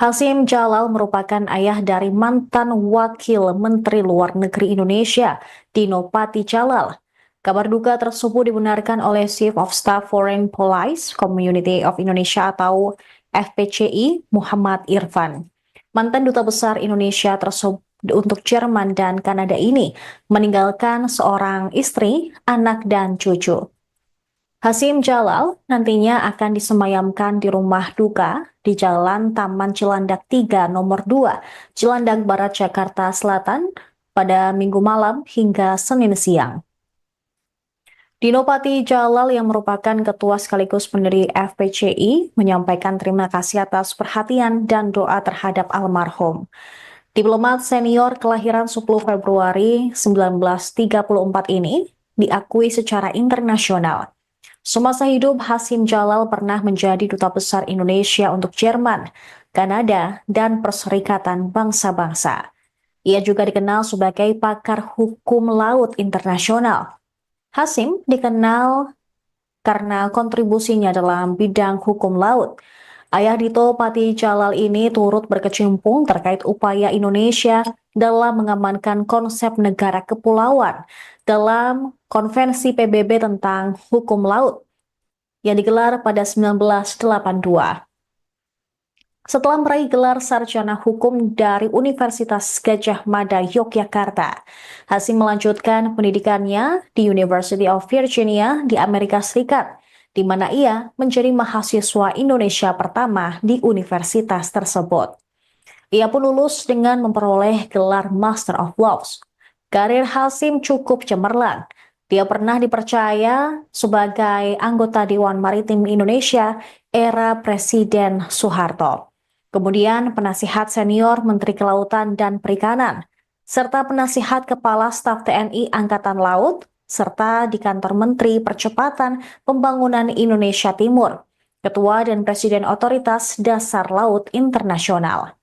Hasim Jalal merupakan ayah dari mantan Wakil Menteri Luar Negeri Indonesia, Dino Pati Jalal. Kabar duka tersebut dibenarkan oleh Chief of Staff Foreign Policy Community of Indonesia atau FPCI Muhammad Irfan. Mantan Duta Besar Indonesia tersebut untuk Jerman dan Kanada ini meninggalkan seorang istri, anak, dan cucu. Hasim Jalal nantinya akan disemayamkan di rumah duka di Jalan Taman Cilandak 3 nomor 2, Cilandak Barat, Jakarta Selatan pada Minggu malam hingga Senin siang. Dino Pati Jalal yang merupakan ketua sekaligus pendiri FPCI menyampaikan terima kasih atas perhatian dan doa terhadap almarhum. Diplomat senior kelahiran 10 Februari 1934 ini diakui secara internasional. Semasa hidup, Hasim Jalal pernah menjadi Duta Besar Indonesia untuk Jerman, Kanada, dan Perserikatan Bangsa-Bangsa. Ia juga dikenal sebagai pakar hukum laut internasional. Hasim dikenal karena kontribusinya dalam bidang hukum laut. Ayah Dito Pati Jalal ini turut berkecimpung terkait upaya Indonesia dalam mengamankan konsep negara kepulauan dalam Konvensi PBB tentang hukum laut yang digelar pada 1982. Setelah meraih gelar sarjana hukum dari Universitas Gadjah Mada, Yogyakarta, Hasim melanjutkan pendidikannya di University of Virginia di Amerika Serikat, di mana ia menjadi mahasiswa Indonesia pertama di universitas tersebut. Ia pun lulus dengan memperoleh gelar Master of Laws. Karir Hasim cukup cemerlang. Dia pernah dipercaya sebagai anggota Dewan Maritim Indonesia era Presiden Soeharto. Kemudian penasihat senior Menteri Kelautan dan Perikanan, serta penasihat Kepala Staf TNI Angkatan Laut, serta di kantor Menteri Percepatan Pembangunan Indonesia Timur, Ketua dan Presiden Otoritas Dasar Laut Internasional.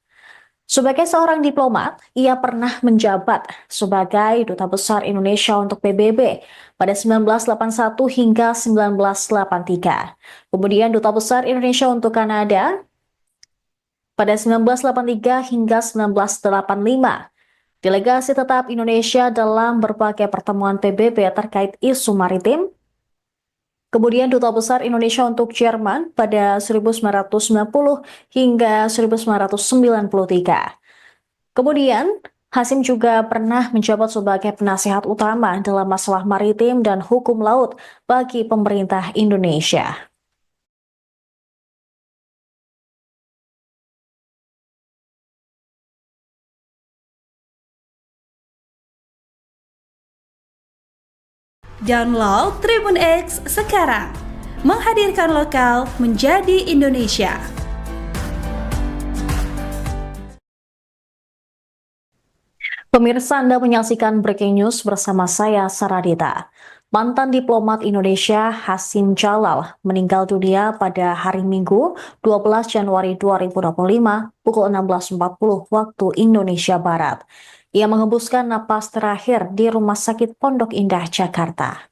Sebagai seorang diplomat, ia pernah menjabat sebagai Duta Besar Indonesia untuk PBB pada 1981 hingga 1983. Kemudian Duta Besar Indonesia untuk Kanada pada 1983 hingga 1985. Delegasi tetap Indonesia dalam berbagai pertemuan PBB terkait isu maritim. Kemudian Duta Besar Indonesia untuk Jerman pada 1990 hingga 1993. Kemudian, Hasim juga pernah menjabat sebagai penasihat utama dalam masalah maritim dan hukum laut bagi pemerintah Indonesia. Download Tribun X sekarang, menghadirkan lokal menjadi Indonesia. Pemirsa, Anda menyaksikan Breaking News bersama saya, Saradita. Mantan diplomat Indonesia Hasim Jalal meninggal dunia pada hari Minggu 12 Januari 2025 pukul 16.40 waktu Indonesia Barat. Ia mengembuskan napas terakhir di Rumah Sakit Pondok Indah, Jakarta.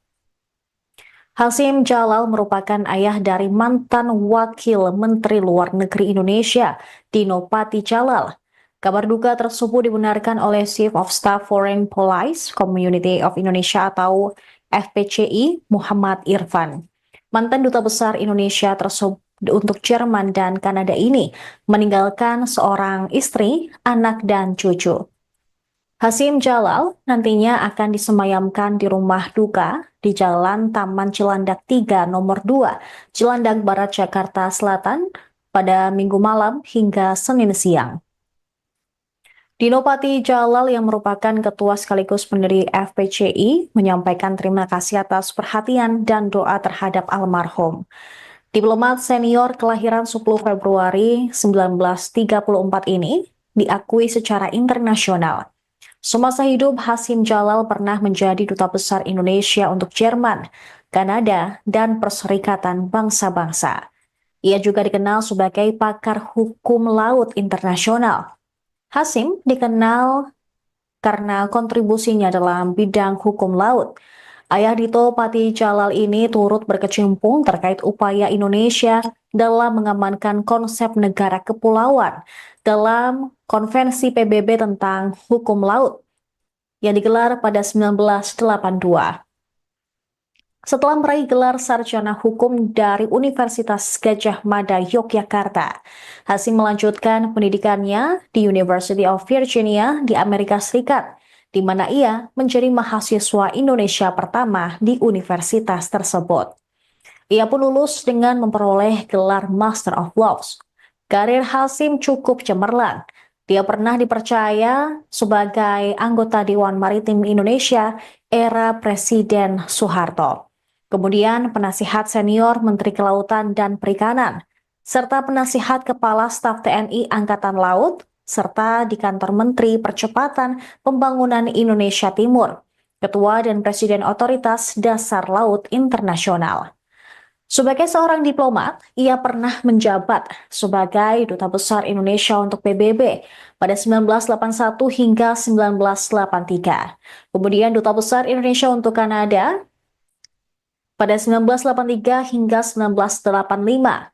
Hasim Jalal merupakan ayah dari mantan Wakil Menteri Luar Negeri Indonesia, Dino Pati Jalal. Kabar duka tersebut dibenarkan oleh Chief of Staff Foreign Policy Community of Indonesia atau FPCI Muhammad Irfan. Mantan Duta Besar Indonesia tersebut untuk Jerman dan Kanada ini meninggalkan seorang istri, anak, dan cucu. Hasim Jalal nantinya akan disemayamkan di rumah duka di Jalan Taman Cilandak 3 nomor 2, Cilandak Barat, Jakarta Selatan pada Minggu malam hingga Senin siang. Dino Pati Jalal yang merupakan ketua sekaligus pendiri FPCI menyampaikan terima kasih atas perhatian dan doa terhadap almarhum. Diplomat senior kelahiran 10 Februari 1934 ini diakui secara internasional. Semasa hidup, Hasim Jalal pernah menjadi Duta Besar Indonesia untuk Jerman, Kanada, dan Perserikatan Bangsa-Bangsa. Ia juga dikenal sebagai pakar hukum laut internasional. Hasyim dikenal karena kontribusinya dalam bidang hukum laut. Ayah Dito Pati Jalal ini turut berkecimpung terkait upaya Indonesia dalam mengamankan konsep negara kepulauan dalam Konvensi PBB tentang hukum laut yang digelar pada 1982. Setelah meraih gelar sarjana hukum dari Universitas Gadjah Mada Yogyakarta, Hasyim melanjutkan pendidikannya di University of Virginia di Amerika Serikat, di mana ia menjadi mahasiswa Indonesia pertama di universitas tersebut. Ia pun lulus dengan memperoleh gelar Master of Laws. Karir Hasyim cukup cemerlang. Dia pernah dipercaya sebagai anggota Dewan Maritim Indonesia era Presiden Soeharto. Kemudian penasihat senior Menteri Kelautan dan Perikanan, serta penasihat Kepala Staf TNI Angkatan Laut, serta di kantor Menteri Percepatan Pembangunan Indonesia Timur, Ketua dan Presiden Otoritas Dasar Laut Internasional. Sebagai seorang diplomat, ia pernah menjabat sebagai Duta Besar Indonesia untuk PBB pada 1981 hingga 1983. Kemudian Duta Besar Indonesia untuk Kanada pada 1983 hingga 1985.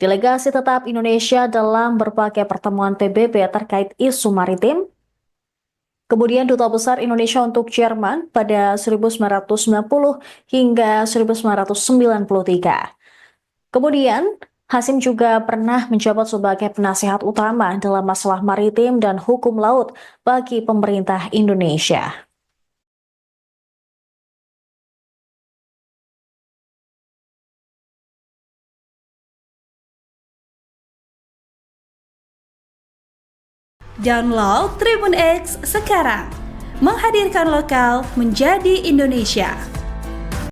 Delegasi tetap Indonesia dalam berbagai pertemuan PBB terkait isu maritim. Kemudian Duta Besar Indonesia untuk Jerman pada 1990 hingga 1993. Kemudian, Hasyim juga pernah menjabat sebagai penasihat utama dalam masalah maritim dan hukum laut bagi pemerintah Indonesia. Download Tribun X sekarang, menghadirkan lokal menjadi Indonesia.